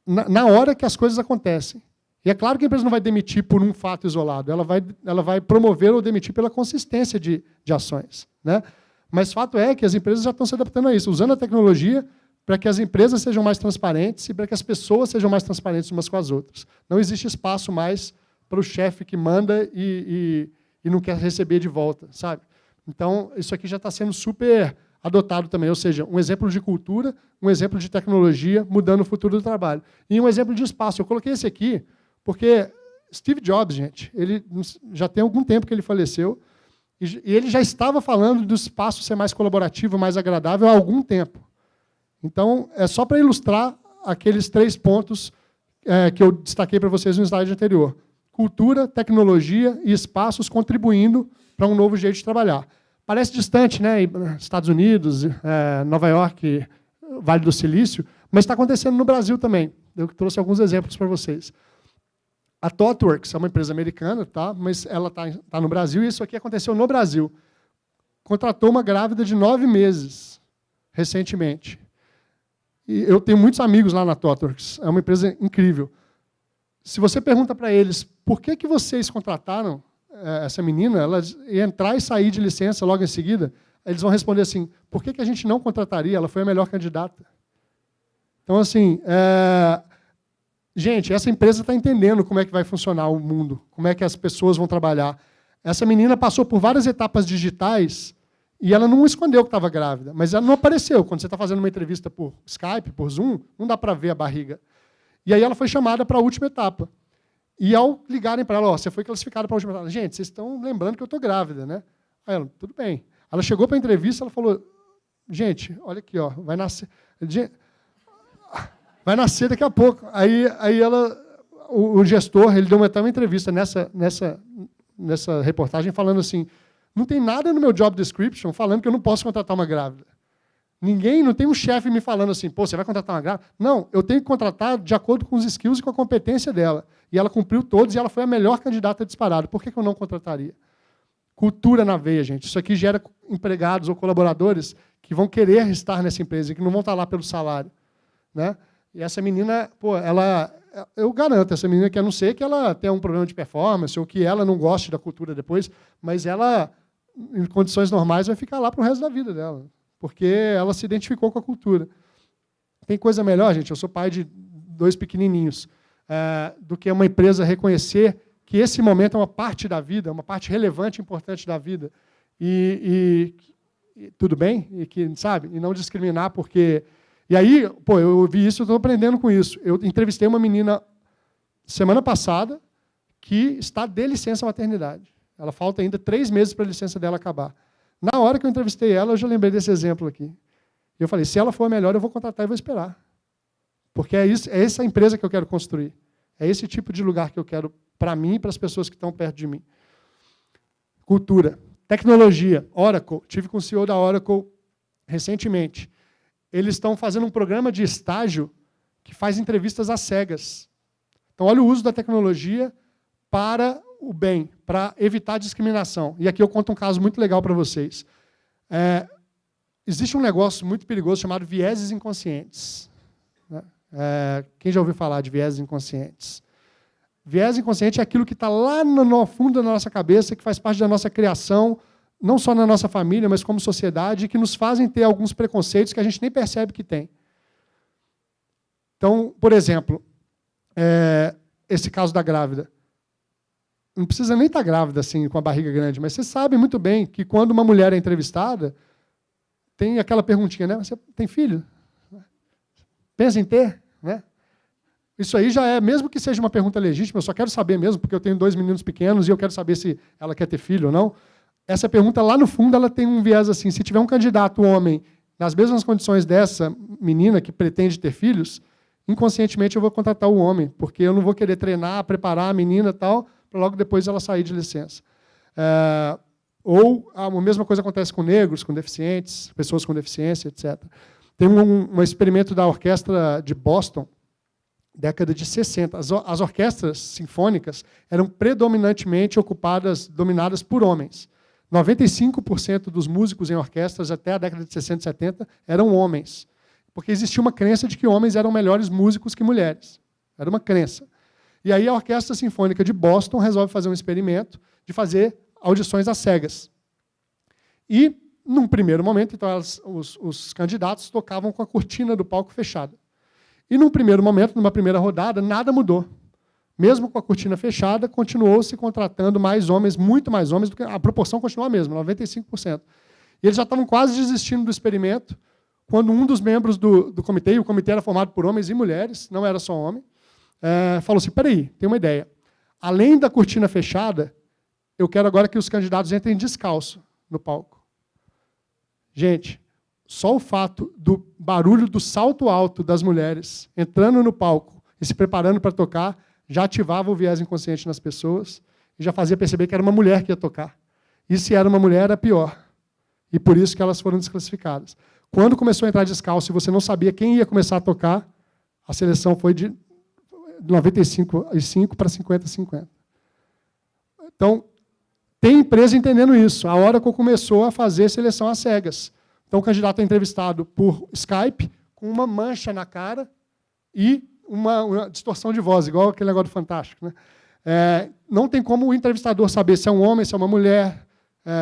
na hora que as coisas acontecem. E é claro que a empresa não vai demitir por um fato isolado, ela vai promover ou demitir pela consistência de ações, né? Mas fato é que as empresas já estão se adaptando a isso, usando a tecnologia para que as empresas sejam mais transparentes e para que as pessoas sejam mais transparentes umas com as outras. Não existe espaço mais para o chefe que manda e não quer receber de volta, sabe? Então, isso aqui já está sendo super adotado também, ou seja, um exemplo de cultura, um exemplo de tecnologia mudando o futuro do trabalho. E um exemplo de espaço. Eu coloquei esse aqui porque Steve Jobs, gente, ele já tem algum tempo que ele faleceu, e ele já estava falando do espaço ser mais colaborativo, mais agradável há algum tempo. Então, é só para ilustrar aqueles 3 pontos que eu destaquei para vocês no slide anterior. Cultura, tecnologia e espaços contribuindo para um novo jeito de trabalhar. Parece distante, né? Estados Unidos, Nova York, Vale do Silício, mas está acontecendo no Brasil também. Eu trouxe alguns exemplos para vocês. A ThoughtWorks é uma empresa americana, tá? Mas ela tá no Brasil, e isso aqui aconteceu no Brasil. Contratou uma grávida de 9 meses, recentemente. E eu tenho muitos amigos lá na ThoughtWorks, é uma empresa incrível. Se você pergunta para eles, por que vocês contrataram essa menina, ela ia entrar e sair de licença logo em seguida, eles vão responder assim, por que a gente não contrataria? Ela foi a melhor candidata. Então, assim, gente, essa empresa está entendendo como é que vai funcionar o mundo, como é que as pessoas vão trabalhar. Essa menina passou por várias etapas digitais E ela não escondeu que estava grávida, mas ela não apareceu. Quando você está fazendo uma entrevista por Skype, por Zoom, não dá para ver a barriga. E aí ela foi chamada para a última etapa. E ao ligarem para ela, ó, você foi classificada para a última etapa. Gente, vocês estão lembrando que eu estou grávida, né? Aí ela, tudo bem. Ela chegou para a entrevista, ela falou, gente, olha aqui, ó, vai nascer daqui a pouco. Aí o gestor, ele deu até uma entrevista nessa reportagem falando assim, não tem nada no meu job description falando que eu não posso contratar uma grávida. Não tem um chefe me falando assim, pô, você vai contratar uma grávida? Não, eu tenho que contratar de acordo com os skills e com a competência dela. E ela cumpriu todos e ela foi a melhor candidata disparada. Por que eu não contrataria? Cultura na veia, gente. Isso aqui gera empregados ou colaboradores que vão querer estar nessa empresa, que não vão estar lá pelo salário. Né? E essa menina, pô, eu garanto, essa menina, que a não ser que ela tenha um problema de performance ou que ela não goste da cultura depois, mas ela, em condições normais, vai ficar lá para o resto da vida dela, porque ela se identificou com a cultura. Tem coisa melhor, gente, eu sou pai de 2 pequenininhos, do que uma empresa reconhecer que esse momento é uma parte da vida, uma parte relevante e importante da vida. E tudo bem? E que, sabe? E não discriminar, porque... E aí, pô, eu ouvi isso, eu estou aprendendo com isso. Eu entrevistei uma menina semana passada que está de licença maternidade. Ela falta ainda 3 meses para a licença dela acabar. Na hora que eu entrevistei ela, eu já lembrei desse exemplo aqui. Eu falei, se ela for a melhor, eu vou contratar e vou esperar. Porque é essa empresa que eu quero construir. É esse tipo de lugar que eu quero para mim e para as pessoas que estão perto de mim. Cultura. Tecnologia. Oracle. Tive com o CEO da Oracle recentemente. Eles estão fazendo um programa de estágio que faz entrevistas às cegas. Então, olha o uso da tecnologia para o bem, para evitar discriminação. E aqui eu conto um caso muito legal para vocês. Existe um negócio muito perigoso chamado vieses inconscientes. Quem já ouviu falar de vieses inconscientes? Viés inconsciente é aquilo que está lá no fundo da nossa cabeça, que faz parte da nossa criação, não só na nossa família, mas como sociedade, que nos fazem ter alguns preconceitos que a gente nem percebe que tem. Então, por exemplo, esse caso da grávida. Não precisa nem estar grávida assim, com a barriga grande, mas você sabe muito bem que quando uma mulher é entrevistada, tem aquela perguntinha, né? Você tem filho? Pensa em ter? Né? Isso aí já é, mesmo que seja uma pergunta legítima, eu só quero saber mesmo, porque eu tenho 2 meninos pequenos e eu quero saber se ela quer ter filho ou não. Essa pergunta, lá no fundo, ela tem um viés assim, se tiver um candidato homem nas mesmas condições dessa menina que pretende ter filhos, inconscientemente eu vou contratar o homem, porque eu não vou querer treinar, preparar a menina e tal, para logo depois ela sair de licença. Ou a mesma coisa acontece com negros, com deficientes, pessoas com deficiência, etc. Tem um experimento da orquestra de Boston, década de 60. As orquestras sinfônicas eram predominantemente dominadas por homens. 95% dos músicos em orquestras até a década de 60 e 70 eram homens, porque existia uma crença de que homens eram melhores músicos que mulheres. Era uma crença. E aí a Orquestra Sinfônica de Boston resolve fazer um experimento de fazer audições às cegas. E, num primeiro momento, então, os candidatos tocavam com a cortina do palco fechada. E, num primeiro momento, numa primeira rodada, nada mudou. Mesmo com a cortina fechada, continuou se contratando mais homens, muito mais homens, do que a proporção continuou a mesma, 95%. E eles já estavam quase desistindo do experimento, quando um dos membros do comitê, e o comitê era formado por homens e mulheres, não era só homem, falou assim, peraí, tem uma ideia. Além da cortina fechada, eu quero agora que os candidatos entrem descalço no palco. Gente, só o fato do barulho do salto alto das mulheres entrando no palco e se preparando para tocar já ativava o viés inconsciente nas pessoas e já fazia perceber que era uma mulher que ia tocar. E se era uma mulher, era pior. E por isso que elas foram desclassificadas. Quando começou a entrar descalço e você não sabia quem ia começar a tocar, a seleção foi de 95 para 50-50. Então, tem empresa entendendo isso. A Oracle começou a fazer seleção às cegas. Então, o candidato é entrevistado por Skype, com uma mancha na cara e uma distorção de voz, igual aquele negócio do Fantástico. Né? Não tem como o entrevistador saber se é um homem, se é uma mulher,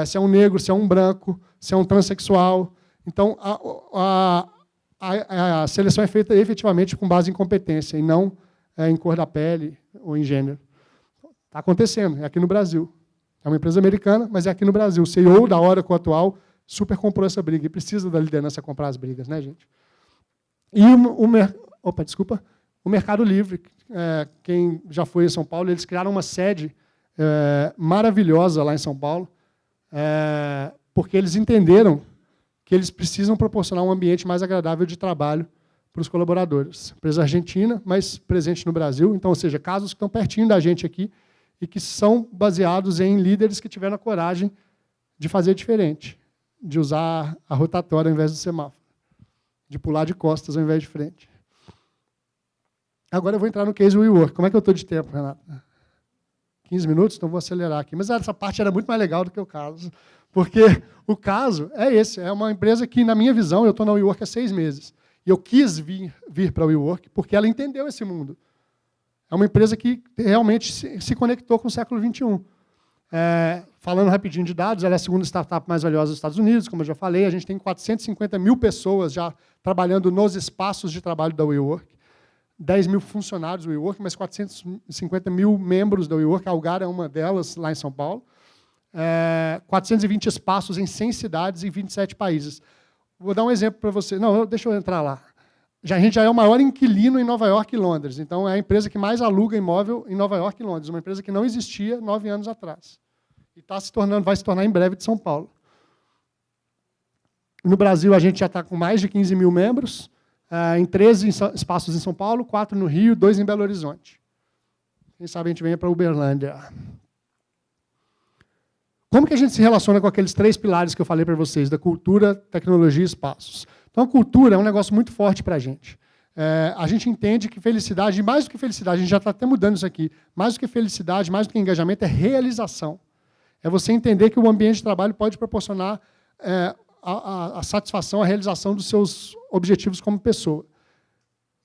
se é um negro, se é um branco, se é um transexual. Então, a seleção é feita efetivamente com base em competência e não em cor da pele ou em gênero. Está acontecendo, é aqui no Brasil. É uma empresa americana, mas é aqui no Brasil. O CEO da Oracle atual super comprou essa briga, e precisa da liderança comprar as brigas, né, gente? E o Mercado Livre, quem já foi em São Paulo, eles criaram uma sede maravilhosa lá em São Paulo, porque eles entenderam que eles precisam proporcionar um ambiente mais agradável de trabalho para os colaboradores. Empresa argentina, mas presente no Brasil, então, ou seja, casos que estão pertinho da gente aqui e que são baseados em líderes que tiveram a coragem de fazer diferente, de usar a rotatória ao invés do semáforo, de pular de costas ao invés de frente. Agora eu vou entrar no case WeWork. Como é que eu estou de tempo, Renato? 15 minutos? Então vou acelerar aqui. Mas essa parte era muito mais legal do que o caso, porque o caso é esse. É uma empresa que, na minha visão, eu estou na WeWork há 6 meses. E eu quis vir para a WeWork porque ela entendeu esse mundo. É uma empresa que realmente se conectou com o século XXI. Falando rapidinho de dados, ela é a segunda startup mais valiosa dos Estados Unidos, como eu já falei. A gente tem 450 mil pessoas já trabalhando nos espaços de trabalho da WeWork. 10 mil funcionários da WeWork, mas 450 mil membros da WeWork. A Algar é uma delas, lá em São Paulo. 420 espaços em 100 cidades e 27 países. Vou dar um exemplo para você. Não, deixa eu entrar lá. A gente já é o maior inquilino em Nova York e Londres. Então, é a empresa que mais aluga imóvel em Nova York e Londres. Uma empresa que não existia 9 anos atrás. E vai se tornar em breve de São Paulo. No Brasil, a gente já está com mais de 15 mil membros, em 13 espaços em São Paulo, 4 no Rio, 2 em Belo Horizonte. Quem sabe a gente venha para Uberlândia. Como que a gente se relaciona com aqueles 3 pilares que eu falei para vocês, da cultura, tecnologia e espaços? Então, a cultura é um negócio muito forte para a gente. A gente entende que felicidade, mais do que felicidade, a gente já está até mudando isso aqui, mais do que felicidade, mais do que engajamento, é realização. É você entender que o ambiente de trabalho pode proporcionar a satisfação, a realização dos seus objetivos como pessoa.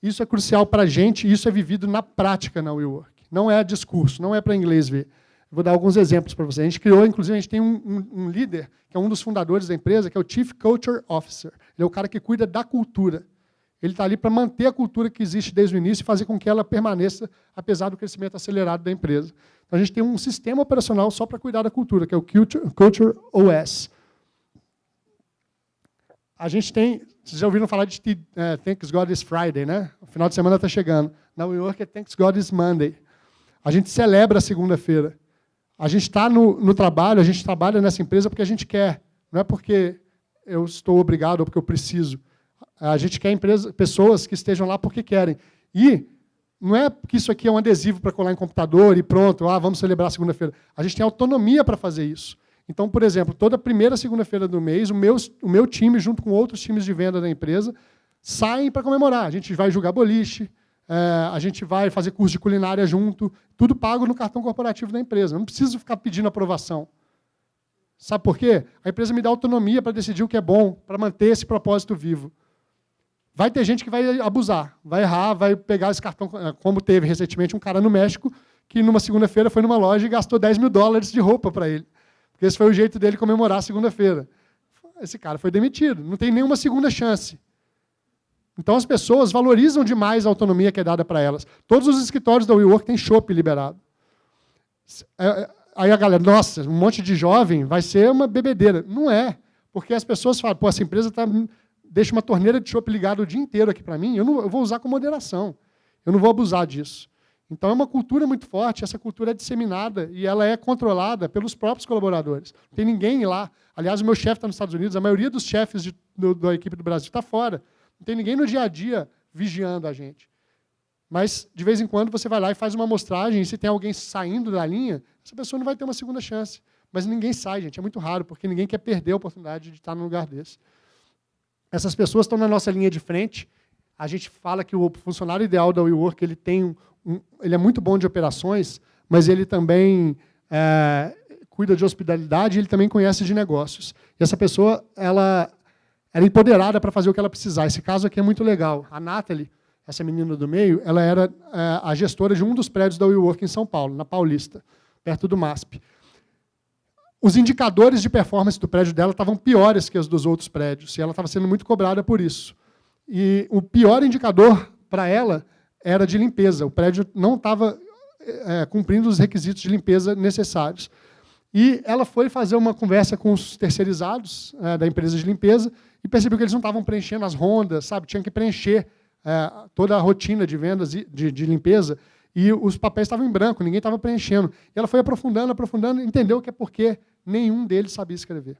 Isso é crucial para a gente, e isso é vivido na prática na WeWork. Não é discurso, não é para inglês ver. Vou dar alguns exemplos para vocês. A gente criou, inclusive, a gente tem um líder, que é um dos fundadores da empresa, que é o Chief Culture Officer. Ele é o cara que cuida da cultura. Ele está ali para manter a cultura que existe desde o início e fazer com que ela permaneça, apesar do crescimento acelerado da empresa. Então, a gente tem um sistema operacional só para cuidar da cultura, que é o Culture OS. A gente tem, vocês já ouviram falar de Thanks God is Friday, né? O final de semana está chegando. Na WeWork é Thanks God is Monday. A gente celebra a segunda-feira. A gente está no trabalho, a gente trabalha nessa empresa porque a gente quer, não é porque eu estou obrigado ou porque eu preciso. A gente quer pessoas que estejam lá porque querem. E não é que isso aqui é um adesivo para colar em computador e pronto, vamos celebrar segunda-feira. A gente tem autonomia para fazer isso. Então, por exemplo, toda primeira segunda-feira do mês, o meu time, junto com outros times de venda da empresa, saem para comemorar. A gente vai jogar boliche, a gente vai fazer curso de culinária junto, tudo pago no cartão corporativo da empresa. Não preciso ficar pedindo aprovação. Sabe por quê? A empresa me dá autonomia para decidir o que é bom, para manter esse propósito vivo. Vai ter gente que vai abusar, vai errar, vai pegar esse cartão, como teve recentemente um cara no México, que numa segunda-feira foi numa loja e gastou $10 mil de roupa para ele. Porque esse foi o jeito dele comemorar a segunda-feira. Esse cara foi demitido, não tem nenhuma segunda chance. Então, as pessoas valorizam demais a autonomia que é dada para elas. Todos os escritórios da WeWork têm chopp liberado. Aí a galera, nossa, um monte de jovem, vai ser uma bebedeira. Não é, porque as pessoas falam, essa empresa deixa uma torneira de chopp ligada o dia inteiro aqui para mim, eu vou usar com moderação, eu não vou abusar disso. Então, é uma cultura muito forte, essa cultura é disseminada e ela é controlada pelos próprios colaboradores. Não tem ninguém lá. Aliás, o meu chefe está nos Estados Unidos, a maioria dos chefes da equipe do Brasil está fora. Não tem ninguém no dia a dia vigiando a gente. Mas, de vez em quando, você vai lá e faz uma amostragem, e se tem alguém saindo da linha, essa pessoa não vai ter uma segunda chance. Mas ninguém sai, gente. É muito raro, porque ninguém quer perder a oportunidade de estar num lugar desse. Essas pessoas estão na nossa linha de frente. A gente fala que o funcionário ideal da WeWork ele é muito bom de operações, mas ele também cuida de hospitalidade e ele também conhece de negócios. E essa pessoa, ela é empoderada para fazer o que ela precisar. Esse caso aqui é muito legal. A Nathalie, essa menina do meio, ela era a gestora de um dos prédios da WeWork em São Paulo, na Paulista, perto do MASP. Os indicadores de performance do prédio dela estavam piores que os dos outros prédios, e ela estava sendo muito cobrada por isso. E o pior indicador para ela era de limpeza. O prédio não estava cumprindo os requisitos de limpeza necessários. E ela foi fazer uma conversa com os terceirizados da empresa de limpeza e percebeu que eles não estavam preenchendo as rondas, sabe? Tinham que preencher toda a rotina de vendas de limpeza e os papéis estavam em branco, ninguém estava preenchendo. E ela foi aprofundando, aprofundando, e entendeu que é porque nenhum deles sabia escrever.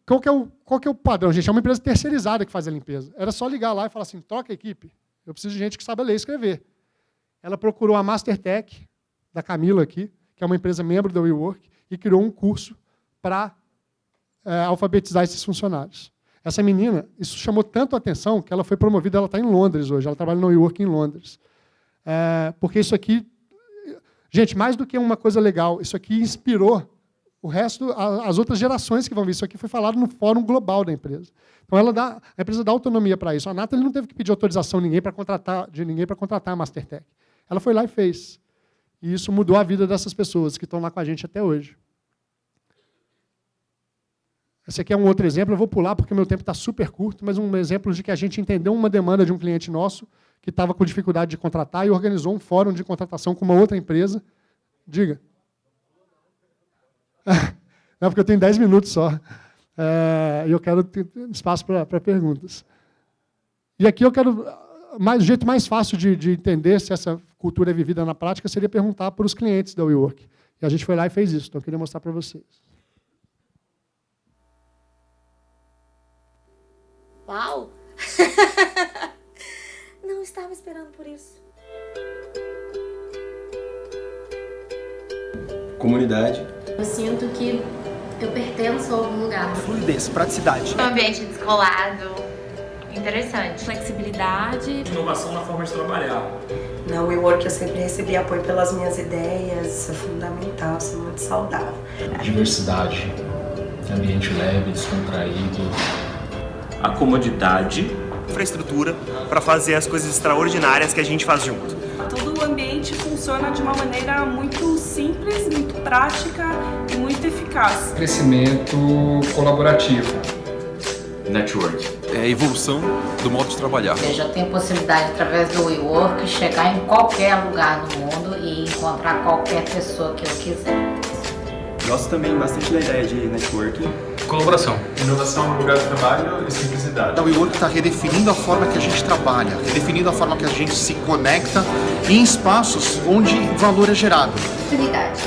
Qual que é o padrão, gente? É uma empresa terceirizada que faz a limpeza. Era só ligar lá e falar assim, troca a equipe. Eu preciso de gente que saiba ler e escrever. Ela procurou a Mastertech, da Camila aqui, que é uma empresa membro da WeWork, e criou um curso para alfabetizar esses funcionários. Essa menina, isso chamou tanto a atenção que ela foi promovida, ela está em Londres hoje, ela trabalha na WeWork em Londres. Porque isso aqui, gente, mais do que uma coisa legal, isso aqui inspirou o resto, as outras gerações que vão ver. Isso aqui foi falado no fórum global da empresa. Então, a empresa dá autonomia para isso. A Nathalie não teve que pedir autorização de ninguém para contratar a Mastertech. Ela foi lá e fez. E isso mudou a vida dessas pessoas que estão lá com a gente até hoje. Esse aqui é um outro exemplo, eu vou pular porque o meu tempo está super curto, mas um exemplo de que a gente entendeu uma demanda de um cliente nosso que estava com dificuldade de contratar e organizou um fórum de contratação com uma outra empresa. Diga. Não, porque eu tenho 10 minutos só. E eu quero ter espaço para perguntas. E aqui eu quero... o jeito mais fácil de entender se essa cultura é vivida na prática seria perguntar para os clientes da WeWork. E a gente foi lá e fez isso. Então, eu queria mostrar para vocês. Uau! Não estava esperando por isso. Comunidade. Eu sinto que eu pertenço a algum lugar. Fluidez, praticidade. Um ambiente descolado, interessante. Flexibilidade. Inovação na forma de trabalhar. Na WeWork eu sempre recebi apoio pelas minhas ideias, isso é fundamental, isso é muito saudável. Diversidade, ambiente leve, descontraído. A comodidade. Infraestrutura para fazer as coisas extraordinárias que a gente faz junto. Todo o ambiente funciona de uma maneira muito simples, muito prática e muito eficaz. Crescimento colaborativo. Network. É a evolução do modo de trabalhar. Eu já tenho possibilidade, através do WeWork, chegar em qualquer lugar do mundo e encontrar qualquer pessoa que eu quiser. Gosto também bastante da ideia de networking. Colaboração. Inovação no lugar de trabalho e simplicidade. A WeWork está redefinindo a forma que a gente trabalha, redefinindo a forma que a gente se conecta em espaços onde valor é gerado. Oportunidade.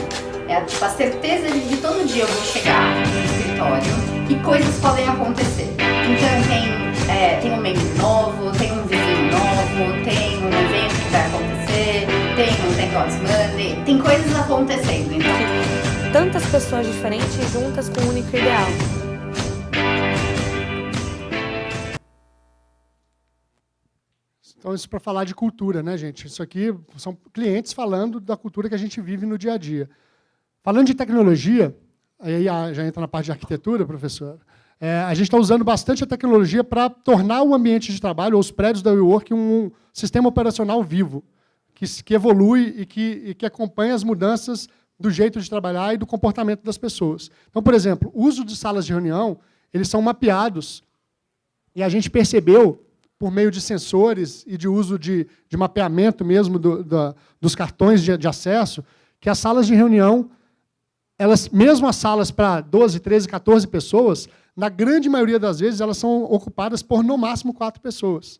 É a certeza de que todo dia eu vou chegar no escritório e coisas podem acontecer. Então tem um membro novo, tem um vizinho novo, tem um evento que vai acontecer, tem um Tech Monday, tem coisas acontecendo. Então, tantas pessoas diferentes juntas com um único ideal. Então, isso para falar de cultura, né, gente? Isso aqui são clientes falando da cultura que a gente vive no dia a dia. Falando de tecnologia, aí já entra na parte de arquitetura, professor, a gente está usando bastante a tecnologia para tornar o ambiente de trabalho, ou os prédios da WeWork, um sistema operacional vivo, que evolui e que acompanha as mudanças do jeito de trabalhar e do comportamento das pessoas. Então, por exemplo, o uso de salas de reunião, eles são mapeados, e a gente percebeu, por meio de sensores e de uso de mapeamento mesmo dos cartões de acesso, que as salas de reunião, mesmo as salas para 12, 13, 14 pessoas, na grande maioria das vezes, elas são ocupadas por, no máximo, 4 pessoas.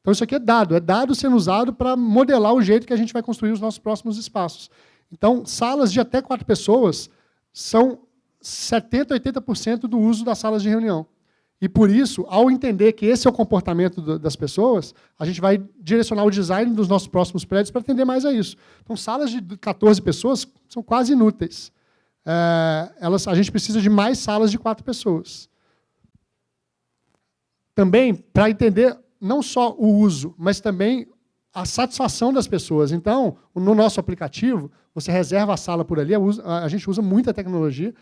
Então, isso aqui é dado sendo usado para modelar o jeito que a gente vai construir os nossos próximos espaços. Então, salas de até 4 pessoas são 70%, 80% do uso das salas de reunião. E, por isso, ao entender que esse é o comportamento das pessoas, a gente vai direcionar o design dos nossos próximos prédios para atender mais a isso. Então, salas de 14 pessoas são quase inúteis. A gente precisa de mais salas de 4 pessoas. Também, para entender não só o uso, mas também a satisfação das pessoas. Então, no nosso aplicativo, você reserva a sala por ali, a gente usa muita tecnologia,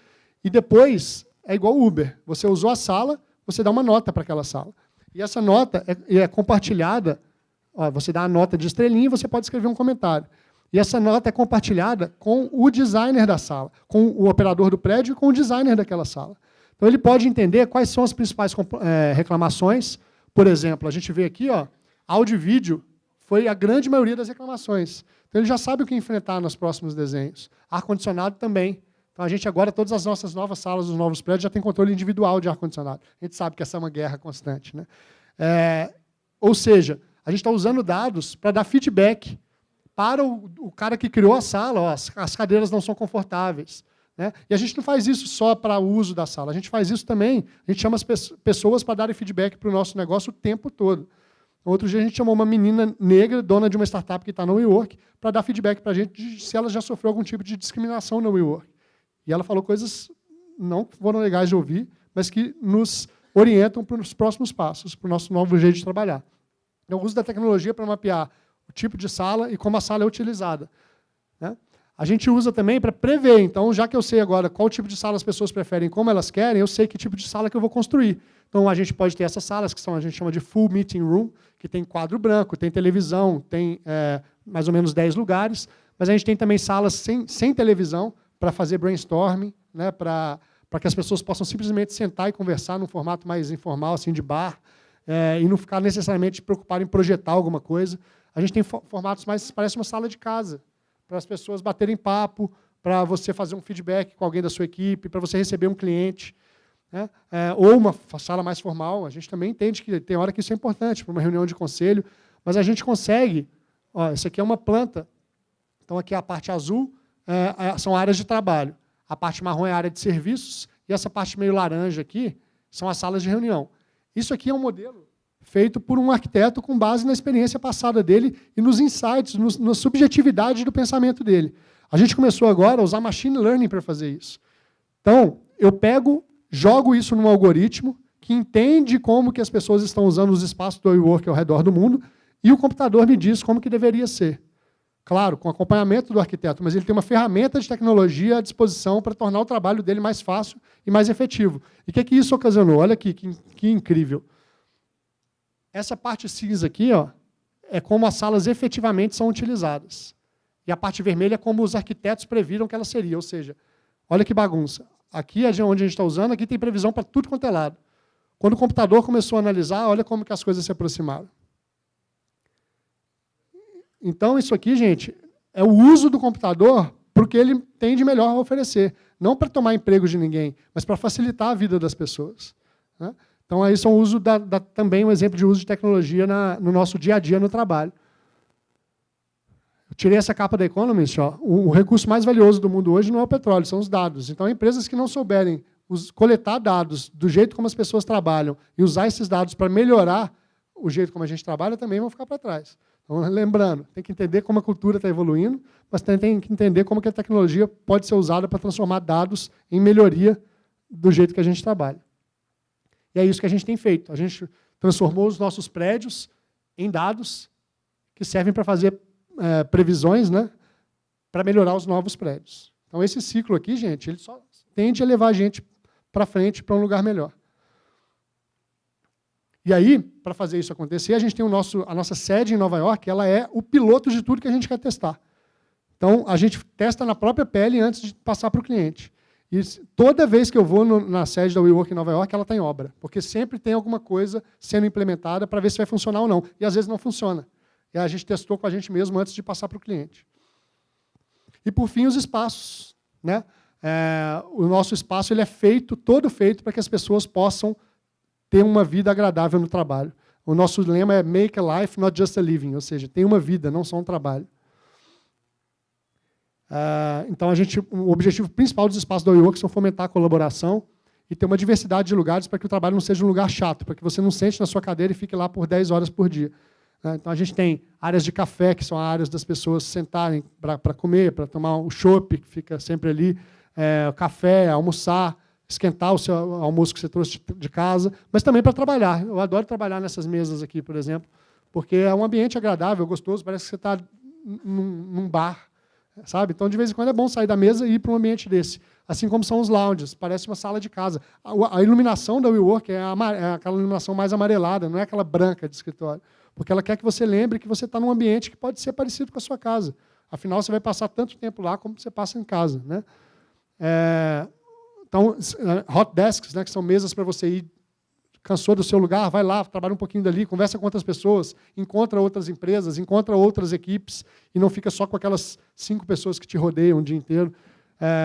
e depois é igual o Uber. Você usou a sala, você dá uma nota para aquela sala. E essa nota é compartilhada, você dá a nota de estrelinha e você pode escrever um comentário. E essa nota é compartilhada com o designer da sala, com o operador do prédio e com o designer daquela sala. Então, ele pode entender quais são as principais reclamações. Por exemplo, a gente vê aqui, áudio e vídeo foi a grande maioria das reclamações. Então, ele já sabe o que enfrentar nos próximos desenhos. Ar-condicionado também. Então, a gente agora, todas as nossas novas salas, os novos prédios, já tem controle individual de ar-condicionado. A gente sabe que essa é uma guerra constante, né? Ou seja, a gente está usando dados para dar feedback para o cara que criou a sala. Ó, as cadeiras não são confortáveis. Né? E a gente não faz isso só para o uso da sala. A gente faz isso também, a gente chama as pessoas para darem feedback para o nosso negócio o tempo todo. Outro dia a gente chamou uma menina negra, dona de uma startup que está no WeWork, para dar feedback para a gente de se ela já sofreu algum tipo de discriminação no WeWork. E ela falou coisas não foram legais de ouvir, mas que nos orientam para os próximos passos, para o nosso novo jeito de trabalhar. Então, o uso da tecnologia para mapear o tipo de sala e como a sala é utilizada. Né? A gente usa também para prever. Então, já que eu sei agora qual tipo de sala as pessoas preferem, como elas querem, eu sei que tipo de sala que eu vou construir. Então, a gente pode ter essas salas, que são, a gente chama de full meeting room, que tem quadro branco, tem televisão, tem mais ou menos 10 lugares, mas a gente tem também salas sem televisão, para fazer brainstorming, né, para que as pessoas possam simplesmente sentar e conversar num formato mais informal, assim, de bar, e não ficar necessariamente preocupado em projetar alguma coisa. A gente tem formatos mais, parece uma sala de casa, para as pessoas baterem papo, para você fazer um feedback com alguém da sua equipe, para você receber um cliente. Né? Ou uma sala mais formal. A gente também entende que tem hora que isso é importante, para uma reunião de conselho, mas a gente consegue... Ó, essa aqui é uma planta. Então, aqui é a parte azul, são áreas de trabalho. A parte marrom é a área de serviços, e essa parte meio laranja aqui são as salas de reunião. Isso aqui é um modelo feito por um arquiteto com base na experiência passada dele e nos insights, na subjetividade do pensamento dele. A gente começou agora a usar machine learning para fazer isso. Então, eu jogo isso num algoritmo que entende como que as pessoas estão usando os espaços do WeWork ao redor do mundo, e o computador me diz como que deveria ser. Claro, com acompanhamento do arquiteto, mas ele tem uma ferramenta de tecnologia à disposição para tornar o trabalho dele mais fácil e mais efetivo. E o que isso ocasionou? Olha aqui, que incrível. Essa parte cinza aqui, ó, é como as salas efetivamente são utilizadas. E a parte vermelha é como os arquitetos previram que ela seria. Ou seja, olha que bagunça. Aqui é onde a gente está usando, aqui tem previsão para tudo quanto é lado. Quando o computador começou a analisar, olha como que as coisas se aproximaram. Então, isso aqui, gente, é o uso do computador para o que ele tem de melhor a oferecer. Não para tomar emprego de ninguém, mas para facilitar a vida das pessoas. Né? Então, isso é um uso também um exemplo de uso de tecnologia no nosso dia a dia no trabalho. Eu tirei essa capa da Economist. Ó. O recurso mais valioso do mundo hoje não é o petróleo, são os dados. Então, empresas que não souberem coletar dados do jeito como as pessoas trabalham e usar esses dados para melhorar o jeito como a gente trabalha, também vão ficar para trás. Então, lembrando, tem que entender como a cultura está evoluindo, mas tem que entender como que a tecnologia pode ser usada para transformar dados em melhoria do jeito que a gente trabalha. E é isso que a gente tem feito. A gente transformou os nossos prédios em dados que servem para fazer previsões, né, para melhorar os novos prédios. Então, esse ciclo aqui, gente, ele só tende a levar a gente para frente, para um lugar melhor. E aí, para fazer isso acontecer, a gente tem a nossa sede em Nova York, ela é o piloto de tudo que a gente quer testar. Então, a gente testa na própria pele antes de passar para o cliente. E toda vez que eu vou na sede da WeWork em Nova York, ela está em obra, porque sempre tem alguma coisa sendo implementada para ver se vai funcionar ou não. E, às vezes, não funciona. E a gente testou com a gente mesmo antes de passar para o cliente. E, por fim, os espaços. Né? O nosso espaço ele é todo feito para que as pessoas possam ter uma vida agradável no trabalho. O nosso lema é make a life, not just a living, ou seja, tem uma vida, não só um trabalho. Então, o objetivo principal dos espaços da WeWork são fomentar a colaboração e ter uma diversidade de lugares para que o trabalho não seja um lugar chato, para que você não sente na sua cadeira e fique lá por 10 horas por dia. Então, a gente tem áreas de café, que são áreas das pessoas sentarem para comer, para tomar o chopp, que fica sempre ali, café, almoçar, esquentar o seu almoço que você trouxe de casa, mas também para trabalhar. Eu adoro trabalhar nessas mesas aqui, por exemplo, porque é um ambiente agradável, gostoso, parece que você está num bar, sabe? Então, de vez em quando, é bom sair da mesa e ir para um ambiente desse. Assim como são os lounges, parece uma sala de casa. A iluminação da WeWork é aquela iluminação mais amarelada, não é aquela branca de escritório, porque ela quer que você lembre que você está num ambiente que pode ser parecido com a sua casa. Afinal, você vai passar tanto tempo lá como você passa em casa. Né? Então, hot desks, né, que são mesas para você ir cansou do seu lugar, vai lá, trabalha um pouquinho dali, conversa com outras pessoas, encontra outras empresas, encontra outras equipes, e não fica só com aquelas 5 pessoas que te rodeiam o dia inteiro.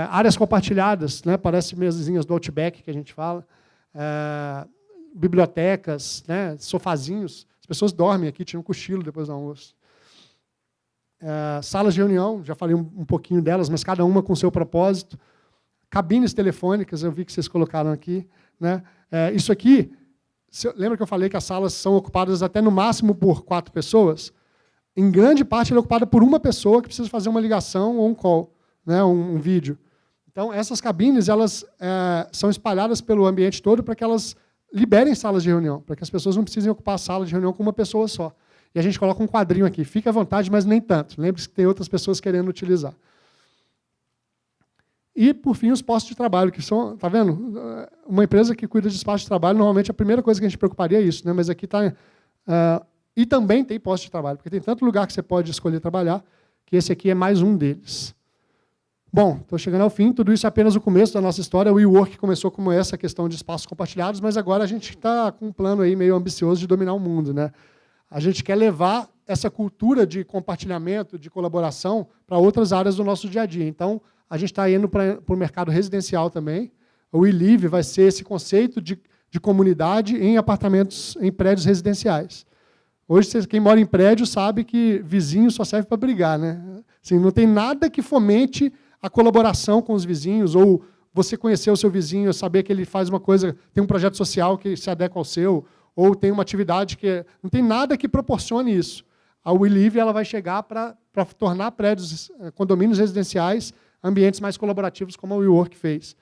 Áreas compartilhadas, né? Parece mesinhas do Outback, que a gente fala. Bibliotecas, né? Sofazinhos. As pessoas dormem aqui, tiram um cochilo depois do almoço. Salas de reunião, já falei um pouquinho delas, mas cada uma com o seu propósito. Cabines telefônicas, eu vi que vocês colocaram aqui, né? Isso aqui, lembra que eu falei que as salas são ocupadas até no máximo por 4 pessoas? Em grande parte, ela é ocupada por uma pessoa que precisa fazer uma ligação ou um call, né? Um vídeo. Então, essas cabines elas são espalhadas pelo ambiente todo para que elas liberem salas de reunião, para que as pessoas não precisem ocupar a sala de reunião com uma pessoa só. E a gente coloca um quadrinho aqui. Fique à vontade, mas nem tanto. Lembre-se que tem outras pessoas querendo utilizar. E, por fim, os postos de trabalho, que são, tá vendo? Uma empresa que cuida de espaço de trabalho, normalmente a primeira coisa que a gente preocuparia é isso, né? Mas aqui está... e também tem posto de trabalho, porque tem tanto lugar que você pode escolher trabalhar, que esse aqui é mais um deles. Bom, estou chegando ao fim, tudo isso é apenas o começo da nossa história. O WeWork começou como essa questão de espaços compartilhados, mas agora a gente está com um plano aí meio ambicioso de dominar o mundo, né? A gente quer levar essa cultura de compartilhamento, de colaboração, para outras áreas do nosso dia a dia. Então, a gente está indo para o mercado residencial também. O WeLive vai ser esse conceito de comunidade em apartamentos, em prédios residenciais. Hoje, quem mora em prédio sabe que vizinho só serve para brigar, né? Assim, não tem nada que fomente a colaboração com os vizinhos, ou você conhecer o seu vizinho, saber que ele faz uma coisa, tem um projeto social que se adequa ao seu, ou tem uma atividade que... Não tem nada que proporcione isso. A WeLive ela vai chegar para tornar prédios, condomínios residenciais, ambientes mais colaborativos, como a WeWork fez.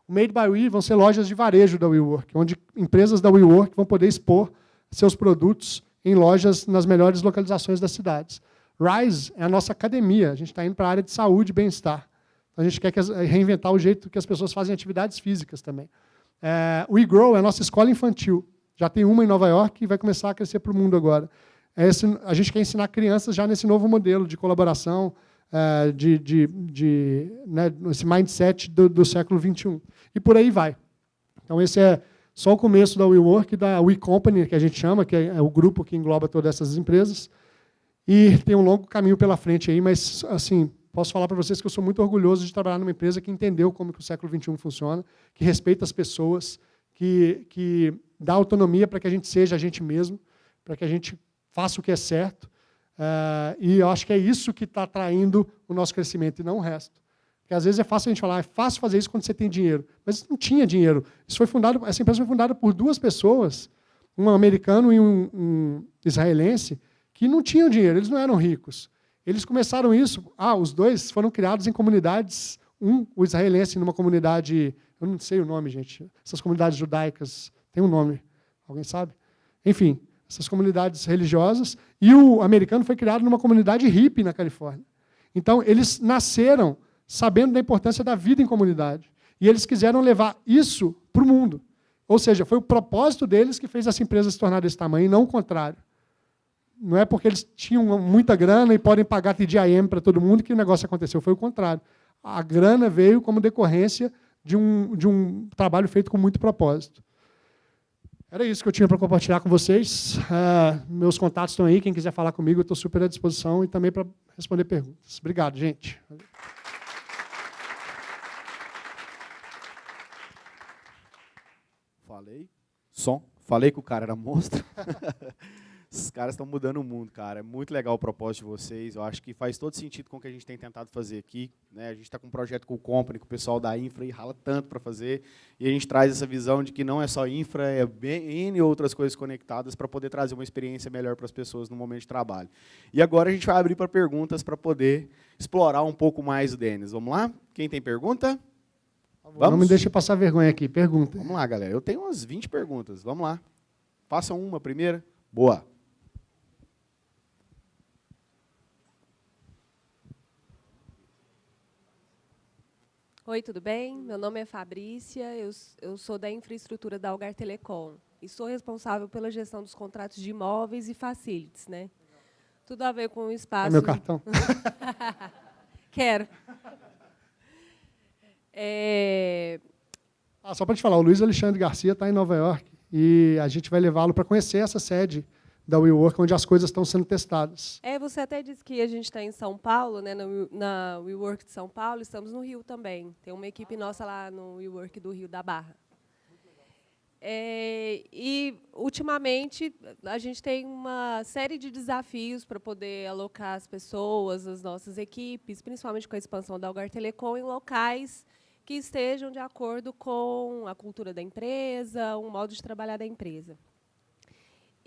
O Made by We vão ser lojas de varejo da WeWork, onde empresas da WeWork vão poder expor seus produtos em lojas nas melhores localizações das cidades. Rise é a nossa academia, a gente está indo para a área de saúde e bem-estar. Então, a gente quer reinventar o jeito que as pessoas fazem atividades físicas também. WeGrow é a nossa escola infantil. Já tem uma em Nova York e vai começar a crescer para o mundo agora. A gente quer ensinar crianças já nesse novo modelo de colaboração, né, esse mindset do século XXI. E por aí vai. Então, esse é só o começo da WeWork, da WeCompany, que a gente chama, que é o grupo que engloba todas essas empresas. E tem um longo caminho pela frente aí, mas, assim, posso falar para vocês que eu sou muito orgulhoso de trabalhar numa empresa que entendeu como que o século XXI funciona, que respeita as pessoas, que dá autonomia para que a gente seja a gente mesmo, para que a gente faça o que é certo. E eu acho que é isso que está atraindo o nosso crescimento, e não o resto. Porque, às vezes, é fácil a gente falar, é fácil fazer isso quando você tem dinheiro. Mas não tinha dinheiro. Essa empresa foi fundada por 2 pessoas, um americano e um israelense, que não tinham dinheiro, eles não eram ricos. Eles começaram isso, os 2 foram criados em comunidades, o israelense numa comunidade, eu não sei o nome, gente, essas comunidades judaicas, tem um nome, alguém sabe? Enfim, essas comunidades religiosas, e o americano foi criado numa comunidade hippie na Califórnia. Então, eles nasceram sabendo da importância da vida em comunidade. E eles quiseram levar isso para o mundo. Ou seja, foi o propósito deles que fez essa empresa se tornar desse tamanho, e não o contrário. Não é porque eles tinham muita grana e podem pagar TDIM para todo mundo que o negócio aconteceu. Foi o contrário. A grana veio como decorrência de um trabalho feito com muito propósito. Era isso que eu tinha para compartilhar com vocês. Meus contatos estão aí. Quem quiser falar comigo, eu estou super à disposição, e também para responder perguntas. Obrigado, gente. Falei que o cara era monstro. Esses caras estão mudando o mundo, cara. É muito legal o propósito de vocês. Eu acho que faz todo sentido com o que a gente tem tentado fazer aqui, né? A gente está com um projeto com o Company, com o pessoal da infra, e rala tanto para fazer. E a gente traz essa visão de que não é só infra, é N outras coisas conectadas para poder trazer uma experiência melhor para as pessoas no momento de trabalho. E agora a gente vai abrir para perguntas para poder explorar um pouco mais o Denis. Vamos lá? Quem tem pergunta? Vamos? Não me deixe passar vergonha aqui. Pergunta. Vamos lá, galera. Eu tenho umas 20 perguntas. Vamos lá. Façam uma primeira. Boa. Oi, tudo bem? Meu nome é Fabrícia, eu sou da infraestrutura da Algar Telecom e sou responsável pela gestão dos contratos de imóveis e facilities, né? Tudo a ver com o espaço... É meu cartão? Quero. Só para te falar, o Luiz Alexandre Garcia está em Nova York. e a gente vai levá-lo para conhecer essa sede da WeWork, onde as coisas estão sendo testadas. Você até disse que a gente está em São Paulo, né, na WeWork de São Paulo, estamos no Rio também. Tem uma equipe nossa lá no WeWork do Rio da Barra. E, ultimamente, a gente tem uma série de desafios para poder alocar as pessoas, as nossas equipes, principalmente com a expansão da Algar Telecom, em locais que estejam de acordo com a cultura da empresa, o modo de trabalhar da empresa.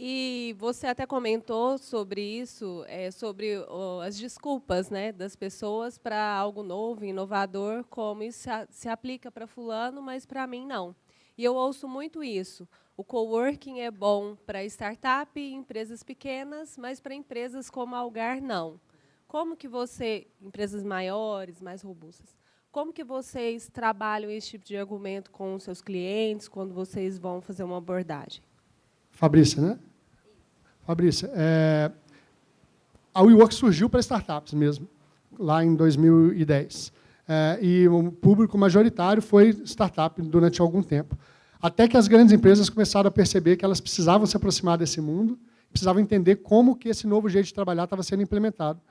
E você até comentou sobre isso, sobre as desculpas, né, das pessoas para algo novo, inovador, como isso se aplica para fulano, mas para mim não. E eu ouço muito isso. O coworking é bom para startup e empresas pequenas, mas para empresas como a Algar, não. Como que empresas maiores, mais robustas, como que vocês trabalham esse tipo de argumento com os seus clientes quando vocês vão fazer uma abordagem? Fabrícia, né? Fabrícia, a WeWork surgiu para startups mesmo, lá em 2010. E o público majoritário foi startup durante algum tempo. Até que as grandes empresas começaram a perceber que elas precisavam se aproximar desse mundo, precisavam entender como que esse novo jeito de trabalhar estava sendo implementado.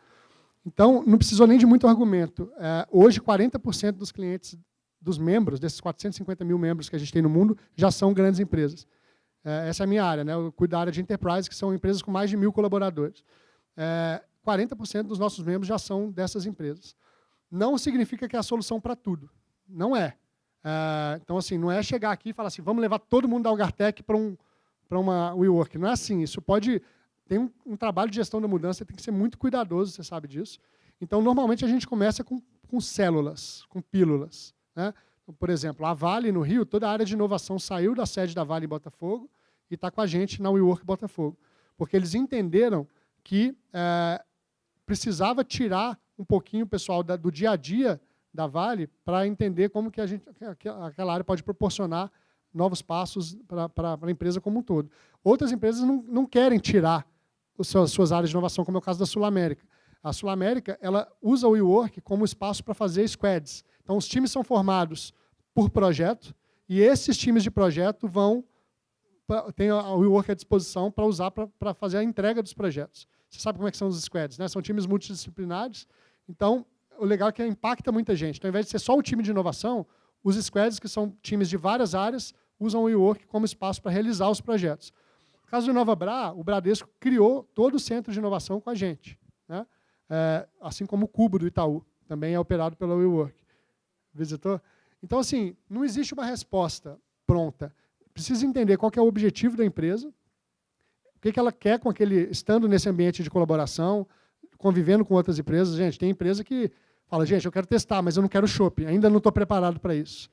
Então, não precisou nem de muito argumento. Hoje, 40% dos clientes, dos membros, desses 450 mil membros que a gente tem no mundo, já são grandes empresas. Essa é a minha área, né? Eu cuido da área de enterprise, que são empresas com mais de 1.000 colaboradores. 40% dos nossos membros já são dessas empresas. Não significa que é a solução para tudo. Não é. Então, assim, não é chegar aqui e falar assim, vamos levar todo mundo da Algartec para uma WeWork. Não é assim. Isso pode... Tem um trabalho de gestão da mudança, tem que ser muito cuidadoso, você sabe disso. Então, normalmente, a gente começa com células, com pílulas, né? Por exemplo, a Vale, no Rio, toda a área de inovação saiu da sede da Vale em Botafogo e está com a gente na WeWork Botafogo. Porque eles entenderam que precisava tirar um pouquinho o pessoal do dia a dia da Vale para entender como que aquela área pode proporcionar novos passos para a empresa como um todo. Outras empresas não querem tirar suas áreas de inovação, como é o caso da Sul América. A Sul América ela usa o WeWork como espaço para fazer squads. Então, os times são formados por projeto, e esses times de projeto têm a WeWork à disposição para usar para fazer a entrega dos projetos. Você sabe como é que são os squads, né? São times multidisciplinares. Então, o legal é que impacta muita gente. Então, ao invés de ser só o time de inovação, os squads, que são times de várias áreas, usam o WeWork como espaço para realizar os projetos. No caso do InovaBra, o Bradesco criou todo o centro de inovação com a gente, né? Assim como o Cubo do Itaú, também é operado pela WeWork. Visitou? Então, assim, não existe uma resposta pronta. Precisa entender qual que é o objetivo da empresa, o que ela quer com estando nesse ambiente de colaboração, convivendo com outras empresas. Gente, tem empresa que fala, gente, eu quero testar, mas eu não quero shopping, ainda não estou preparado para isso.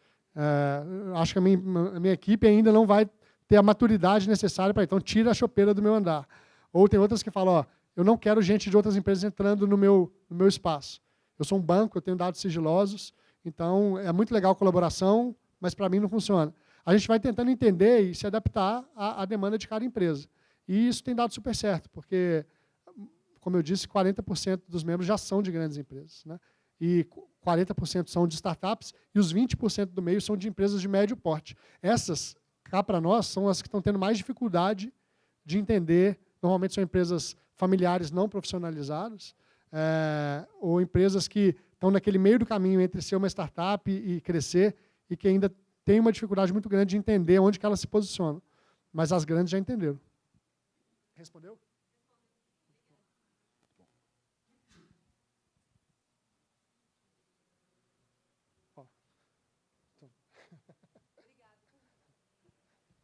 Acho que a minha equipe ainda não vai ter a maturidade necessária para então tira a chopeira do meu andar. Ou tem outras que falam, ó, eu não quero gente de outras empresas entrando no meu espaço. Eu sou um banco, eu tenho dados sigilosos, então é muito legal a colaboração, mas para mim não funciona. A gente vai tentando entender e se adaptar à demanda de cada empresa. E isso tem dado super certo, porque, como eu disse, 40% dos membros já são de grandes empresas, né? E 40% são de startups, e os 20% do meio são de empresas de médio porte. Essas, cá para nós, são as que estão tendo mais dificuldade de entender. Normalmente são empresas familiares não profissionalizadas, ou empresas que estão naquele meio do caminho entre ser uma startup e crescer, e que ainda têm uma dificuldade muito grande de entender onde que elas se posicionam. Mas as grandes já entenderam. Respondeu?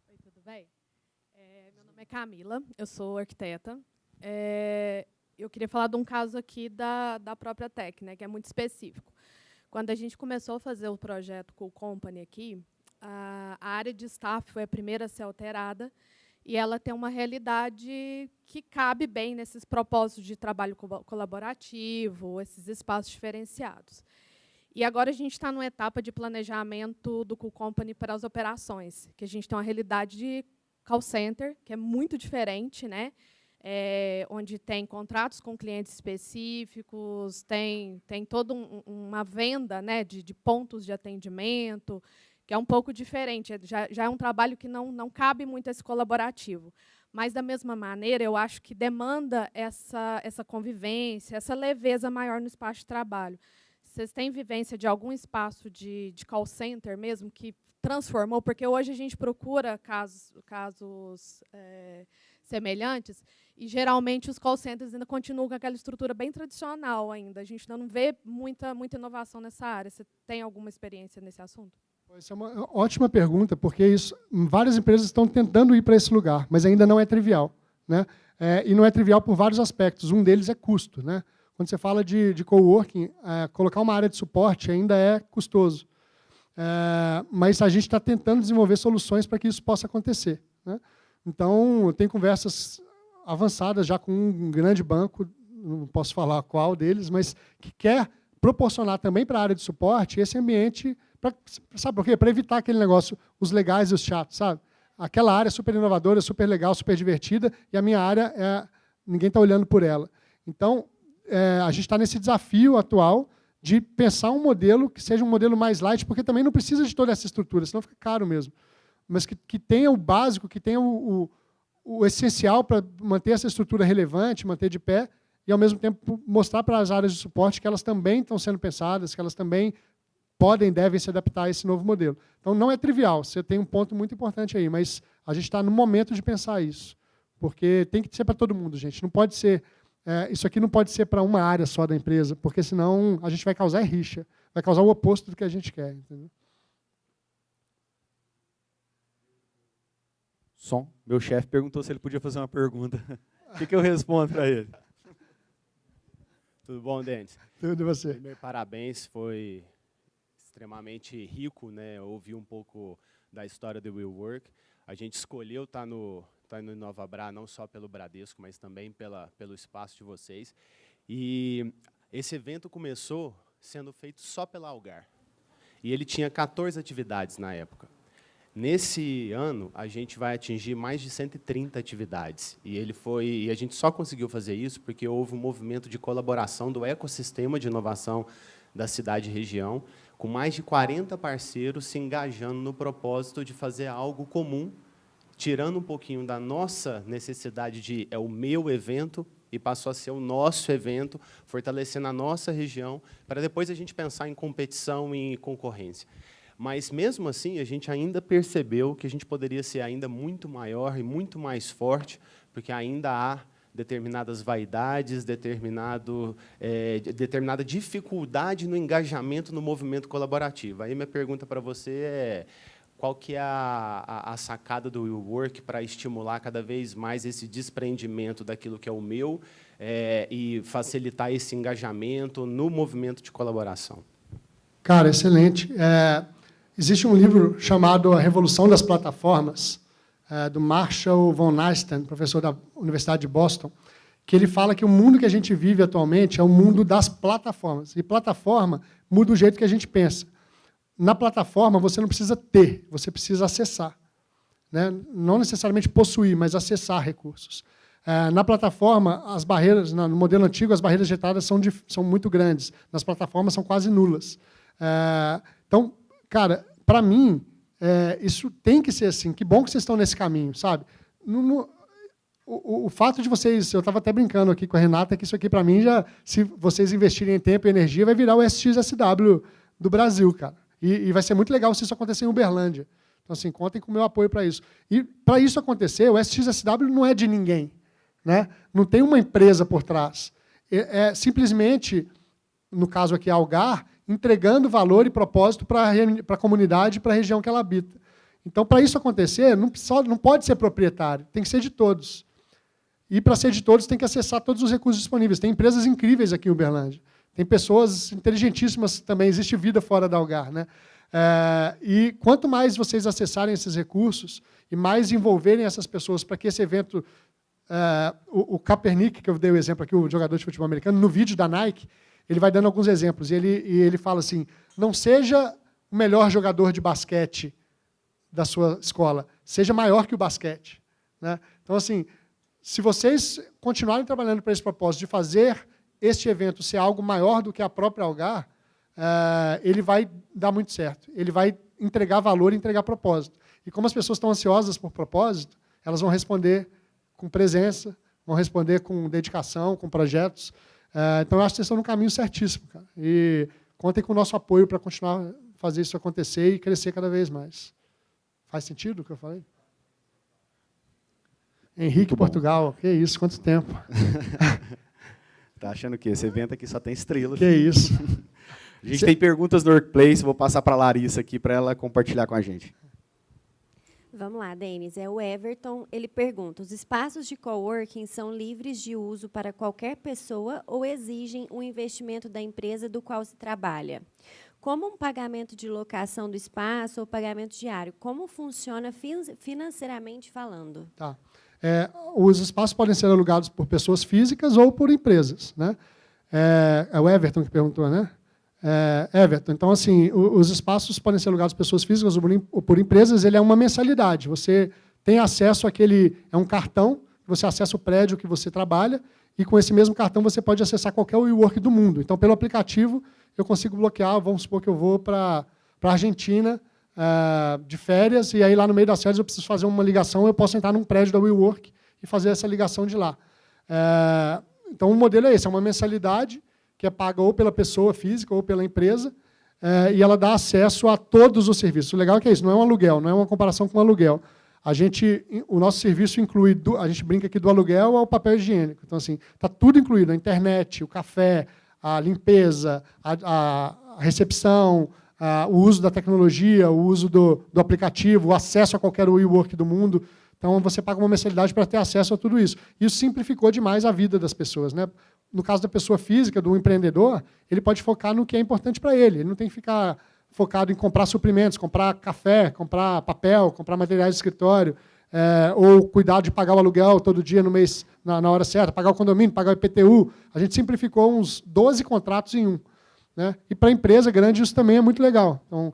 Oi, tudo bem? Meu nome é Camila, eu sou arquiteta. Eu queria falar de um caso aqui da própria Tech, né, que é muito específico. Quando a gente começou a fazer o projeto Cool Company aqui, a área de staff foi a primeira a ser alterada, e ela tem uma realidade que cabe bem nesses propósitos de trabalho colaborativo, esses espaços diferenciados. E agora a gente está numa etapa de planejamento do Cool Company para as operações, que a gente tem uma realidade de call center, que é muito diferente, né? Onde tem contratos com clientes específicos, tem toda uma venda, né, de pontos de atendimento, que é um pouco diferente, já é um trabalho que não cabe muito esse colaborativo. Mas, da mesma maneira, eu acho que demanda essa convivência, essa leveza maior no espaço de trabalho. Vocês têm vivência de algum espaço de call center mesmo que transformou? Porque hoje a gente procura casos semelhantes e, geralmente, os call centers ainda continuam com aquela estrutura bem tradicional ainda. A gente ainda não vê muita inovação nessa área. Você tem alguma experiência nesse assunto? Essa é uma ótima pergunta, porque várias empresas estão tentando ir para esse lugar, mas ainda não é trivial, né? E não é trivial por vários aspectos. Um deles é custo, né? Quando você fala de coworking, colocar uma área de suporte ainda é custoso. Mas a gente está tentando desenvolver soluções para que isso possa acontecer, né? Então, eu tenho conversas avançadas já com um grande banco, não posso falar qual deles, mas que quer proporcionar também para a área de suporte esse ambiente, sabe por quê? Para evitar aquele negócio, os legais e os chatos, sabe? Aquela área super inovadora, super legal, super divertida, e a minha área, ninguém está olhando por ela. Então, a gente está nesse desafio atual de pensar um modelo que seja um modelo mais light, porque também não precisa de toda essa estrutura, senão fica caro mesmo. Mas que tenha o básico, que tenha o essencial para manter essa estrutura relevante, manter de pé, e, ao mesmo tempo, mostrar para as áreas de suporte que elas também estão sendo pensadas, que elas também devem se adaptar a esse novo modelo. Então, não é trivial, você tem um ponto muito importante aí, mas a gente está no momento de pensar isso, porque tem que ser para todo mundo, gente. Não pode ser, isso aqui não pode ser para uma área só da empresa, porque senão a gente vai causar rixa, vai causar o oposto do que a gente quer. Entendeu? Som. Meu chefe perguntou se ele podia fazer uma pergunta. O que eu respondo para ele? Tudo bom, Denis? Tudo, e você? Primeiro, parabéns, foi extremamente rico, né? Ouvir um pouco da história do WeWork. A gente escolheu estar no InovaBra não só pelo Bradesco, mas também pelo espaço de vocês. E esse evento começou sendo feito só pela Algar. E ele tinha 14 atividades na época. Nesse ano, a gente vai atingir mais de 130 atividades. E a gente só conseguiu fazer isso porque houve um movimento de colaboração do ecossistema de inovação da cidade e região, com mais de 40 parceiros se engajando no propósito de fazer algo comum, tirando um pouquinho da nossa necessidade de o meu evento e passou a ser o nosso evento, fortalecendo a nossa região, para depois a gente pensar em competição e em concorrência. Mas, mesmo assim, a gente ainda percebeu que a gente poderia ser ainda muito maior e muito mais forte, porque ainda há determinadas vaidades, determinada dificuldade no engajamento no movimento colaborativo. Aí minha pergunta para você é: qual que é a sacada do WeWork para estimular cada vez mais esse despreendimento daquilo que é o meu e facilitar esse engajamento no movimento de colaboração? Cara, excelente. Existe um livro chamado A Revolução das Plataformas, do Marshall von Neistat, professor da Universidade de Boston, que ele fala que o mundo que a gente vive atualmente é o mundo das plataformas. E plataforma muda o jeito que a gente pensa. Na plataforma, você não precisa ter, você precisa acessar, né? Não necessariamente possuir, mas acessar recursos. Na plataforma, as barreiras, no modelo antigo, as barreiras de entrada são muito grandes. Nas plataformas, são quase nulas. Então, cara, para mim, isso tem que ser assim. Que bom que vocês estão nesse caminho, sabe? O fato de vocês... Eu estava até brincando aqui com a Renata, que isso aqui, para mim, se vocês investirem em tempo e energia, vai virar o SXSW do Brasil, cara. E vai ser muito legal se isso acontecer em Uberlândia. Então, assim, contem com o meu apoio para isso. E, para isso acontecer, o SXSW não é de ninguém, né? Não tem uma empresa por trás. Simplesmente, no caso aqui, a Algar, entregando valor e propósito para a comunidade e para a região que ela habita. Então, para isso acontecer, não pode ser proprietário, tem que ser de todos. E, para ser de todos, tem que acessar todos os recursos disponíveis. Tem empresas incríveis aqui em Uberlândia. Tem pessoas inteligentíssimas também, existe vida fora da Algar, né? E quanto mais vocês acessarem esses recursos e mais envolverem essas pessoas para que esse evento... o Kaepernick, que eu dei o exemplo aqui, o jogador de futebol americano, no vídeo da Nike, ele vai dando alguns exemplos. E ele fala assim, não seja o melhor jogador de basquete da sua escola, seja maior que o basquete, né? Então, assim, se vocês continuarem trabalhando para esse propósito de fazer este evento ser algo maior do que a própria Algar, ele vai dar muito certo. Ele vai entregar valor e entregar propósito. E como as pessoas estão ansiosas por propósito, elas vão responder com presença, vão responder com dedicação, com projetos. Então, eu acho que vocês estão no caminho certíssimo, cara. E contem com o nosso apoio para continuar a fazer isso acontecer e crescer cada vez mais. Faz sentido o que eu falei? Henrique, Portugal, que isso, quanto tempo. Tá achando o quê? Esse evento aqui só tem estrelas. Que isso. A gente tem perguntas no Workplace, vou passar para a Larissa aqui para ela compartilhar com a gente. Vamos lá, Denis. O Everton, ele pergunta, os espaços de coworking são livres de uso para qualquer pessoa ou exigem um investimento da empresa do qual se trabalha? Como um pagamento de locação do espaço ou pagamento diário? Como funciona financeiramente falando? Tá. Os espaços podem ser alugados por pessoas físicas ou por empresas, né? É o Everton que perguntou, né? Everton, então, assim, os espaços podem ser alugados por pessoas físicas ou por empresas, ele é uma mensalidade. Você tem acesso àquele... É um cartão, você acessa o prédio que você trabalha, e com esse mesmo cartão você pode acessar qualquer WeWork do mundo. Então, pelo aplicativo, eu consigo bloquear, vamos supor que eu vou para a Argentina de férias, e aí lá no meio das férias eu preciso fazer uma ligação, eu posso entrar num prédio da WeWork e fazer essa ligação de lá. Então, o modelo é esse, é uma mensalidade que é paga ou pela pessoa física ou pela empresa, e ela dá acesso a todos os serviços. O legal é que é isso, não é um aluguel, não é uma comparação com um aluguel. O nosso serviço inclui, a gente brinca aqui do aluguel ao papel higiênico. Então, assim, está tudo incluído, a internet, o café, a limpeza, a recepção, o uso da tecnologia, o uso do aplicativo, o acesso a qualquer WeWork do mundo. Então, você paga uma mensalidade para ter acesso a tudo isso. Isso simplificou demais a vida das pessoas, né? No caso da pessoa física, do empreendedor, ele pode focar no que é importante para ele. Ele não tem que ficar focado em comprar suprimentos, comprar café, comprar papel, comprar materiais de escritório, ou cuidar de pagar o aluguel todo dia no mês, na hora certa, pagar o condomínio, pagar o IPTU. A gente simplificou uns 12 contratos em um, né? E para a empresa grande isso também é muito legal. Então,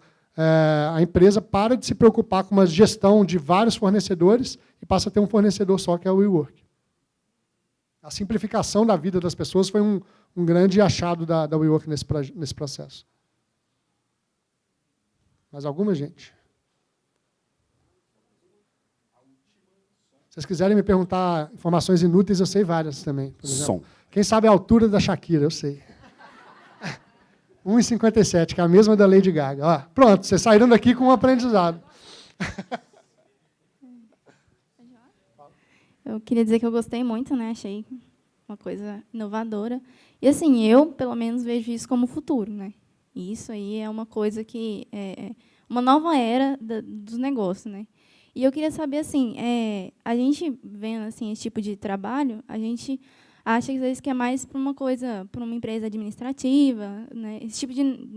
a empresa para de se preocupar com uma gestão de vários fornecedores e passa a ter um fornecedor só, que é o WeWork. A simplificação da vida das pessoas foi um grande achado da WeWork nesse processo. Mais alguma, gente? Se vocês quiserem me perguntar informações inúteis, eu sei várias também. Por exemplo, Som. Quem sabe a altura da Shakira? Eu sei. 1,57, que é a mesma da Lady Gaga. Ó, pronto, vocês saíram daqui com um aprendizado. Eu queria dizer que eu gostei muito, né? Achei uma coisa inovadora. E, assim, eu, pelo menos, vejo isso como futuro, né? E isso aí é uma coisa que é uma nova era dos negócios, né? E eu queria saber, assim, a gente vendo assim esse tipo de trabalho, a gente acha que às vezes que é mais para uma coisa, para uma empresa administrativa, né? Esse tipo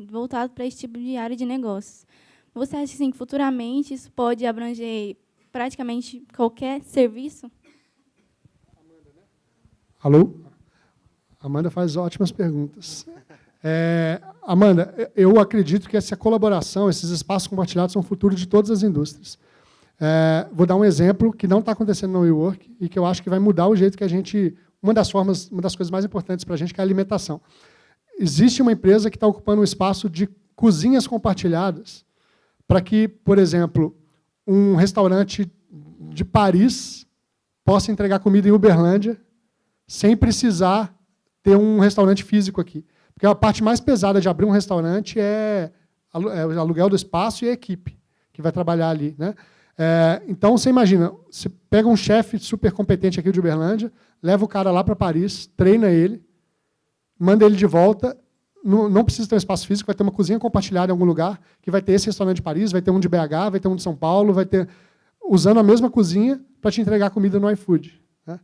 voltado para esse tipo de área de negócios. Você acha assim, que futuramente isso pode abranger praticamente qualquer serviço? Alô? Amanda faz ótimas perguntas. Amanda, eu acredito que essa colaboração, esses espaços compartilhados são o futuro de todas as indústrias. Vou dar um exemplo que não está acontecendo no WeWork e que eu acho que vai mudar o jeito que a gente... Uma das coisas mais importantes para a gente que é a alimentação. Existe uma empresa que está ocupando um espaço de cozinhas compartilhadas para que, por exemplo, um restaurante de Paris possa entregar comida em Uberlândia sem precisar ter um restaurante físico aqui. Porque a parte mais pesada de abrir um restaurante é o aluguel do espaço e a equipe que vai trabalhar ali, né? Então, você imagina, você pega um chefe super competente aqui de Uberlândia, leva o cara lá para Paris, treina ele, manda ele de volta, não precisa ter um espaço físico, vai ter uma cozinha compartilhada em algum lugar, que vai ter esse restaurante de Paris, vai ter um de BH, vai ter um de São Paulo, vai ter... usando a mesma cozinha para te entregar comida no iFood, né?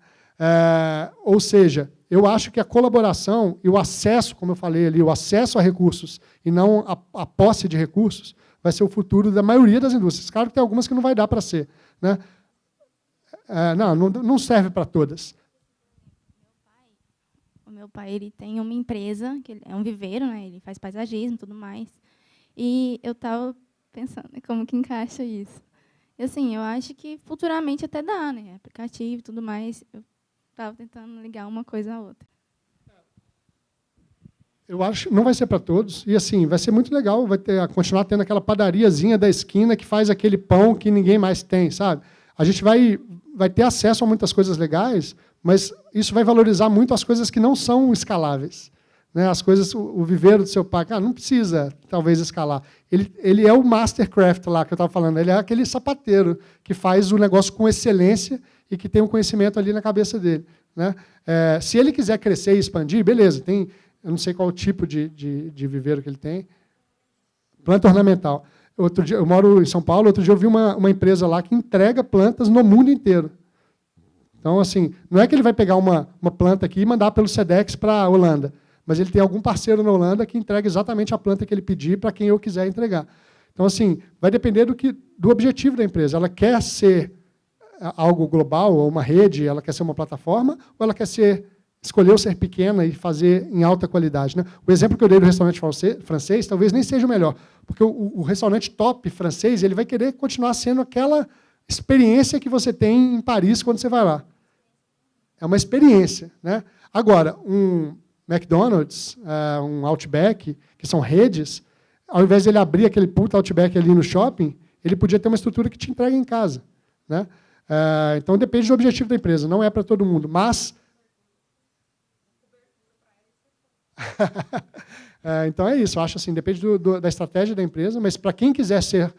Ou seja, eu acho que a colaboração e o acesso, como eu falei ali, o acesso a recursos e não a posse de recursos, vai ser o futuro da maioria das indústrias. Claro que tem algumas que não vai dar para ser, né? Não serve para todas. O meu pai, ele tem uma empresa, que é um viveiro, né? Ele faz paisagismo e tudo mais. E eu estava pensando como que encaixa isso. E, assim, eu acho que futuramente até dá, né? Aplicativo e tudo mais. Eu estava tentando ligar uma coisa à outra. Eu acho que não vai ser para todos. E assim, vai ser muito legal, continuar tendo aquela padariazinha da esquina que faz aquele pão que ninguém mais tem, sabe? A gente vai ter acesso a muitas coisas legais, mas isso vai valorizar muito as coisas que não são escaláveis. Né? As coisas, o viveiro do seu pai, não precisa, talvez, escalar. Ele é o mastercraft lá que eu estava falando, ele é aquele sapateiro que faz o negócio com excelência e que tem um conhecimento ali na cabeça dele. Né? Se ele quiser crescer e expandir, beleza, eu não sei qual o tipo de viveiro que ele tem. Planta ornamental. Outro dia, eu moro em São Paulo, outro dia eu vi uma empresa lá que entrega plantas no mundo inteiro. Então, assim, não é que ele vai pegar uma planta aqui e mandar pelo Sedex para a Holanda, mas ele tem algum parceiro na Holanda que entrega exatamente a planta que ele pedir para quem eu quiser entregar. Então, assim, vai depender do objetivo da empresa. Ela quer ser algo global, ou uma rede, ela quer ser uma plataforma, ou ela quer escolheu ser pequena e fazer em alta qualidade. Né? O exemplo que eu dei do restaurante francês talvez nem seja o melhor, porque o restaurante top francês ele vai querer continuar sendo aquela experiência que você tem em Paris quando você vai lá. É uma experiência. Né? Agora, um McDonald's, um Outback, que são redes, ao invés de ele abrir aquele puta Outback ali no shopping, ele podia ter uma estrutura que te entrega em casa. Né? Então, depende do objetivo da empresa. Não é para todo mundo, mas... Então é isso, eu acho assim, depende da estratégia da empresa, mas para quem quiser ser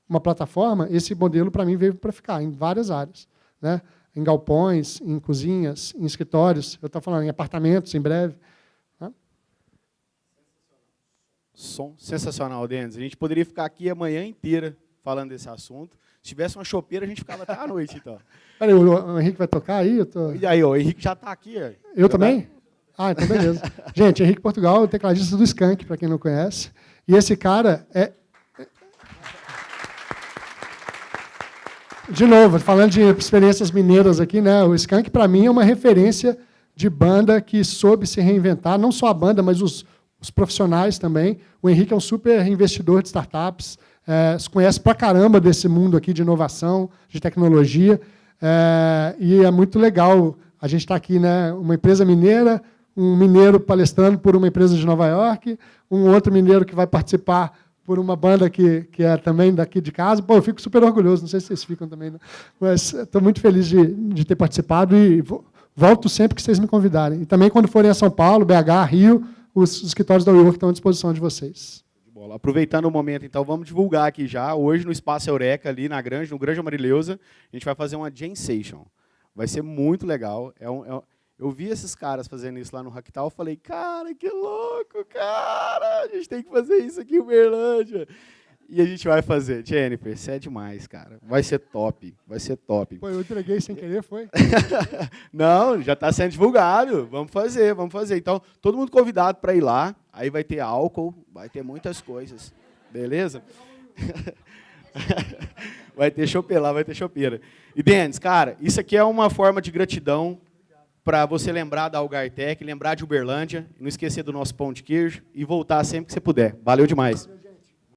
uma plataforma, esse modelo para mim veio para ficar em várias áreas, né? Em galpões, em cozinhas, em escritórios, eu estou falando em apartamentos em breve. Né? Som sensacional, Denis. A gente poderia ficar aqui a manhã inteira falando desse assunto. Se tivesse uma chopeira, a gente ficava até a noite, então. Peraí, o Henrique vai tocar aí? E aí, o Henrique já está aqui. Eu também? Então beleza. Gente, Henrique Portugal, o tecladista do Skank, para quem não conhece. E esse cara De novo, falando de experiências mineiras aqui, né? O Skank, para mim, é uma referência de banda que soube se reinventar, não só a banda, mas os profissionais também. O Henrique é um super investidor de startups, se conhece pra caramba desse mundo aqui de inovação, de tecnologia, e é muito legal a gente estar aqui, né? Uma empresa mineira, um mineiro palestrando por uma empresa de Nova York, um outro mineiro que vai participar por uma banda que é também daqui de casa. Pô, eu fico super orgulhoso, não sei se vocês ficam também, né? Mas estou muito feliz de ter participado e volto sempre que vocês me convidarem. E também, quando forem a São Paulo, BH, Rio, os escritórios da WeWork estão à disposição de vocês. Aproveitando o momento, então, vamos divulgar aqui já. Hoje, no Espaço Eureka, ali na Granja, no Granja Marileusa, a gente vai fazer uma Jam Session. Vai ser muito legal. Eu vi esses caras fazendo isso lá no Hacktal, falei, cara, que louco, cara, a gente tem que fazer isso aqui em Uberlândia. E a gente vai fazer. Jennifer, você é demais, cara. Vai ser top, vai ser top. Pô, eu entreguei sem querer, foi? Não, já está sendo divulgado. Vamos fazer, vamos fazer. Então, todo mundo convidado para ir lá. Aí vai ter álcool, vai ter muitas coisas. Beleza? Vai ter chopeira lá, vai ter chopeira. E, Denis, cara, isso aqui é uma forma de gratidão para você lembrar da Algartec, lembrar de Uberlândia, não esquecer do nosso pão de queijo e voltar sempre que você puder. Valeu demais.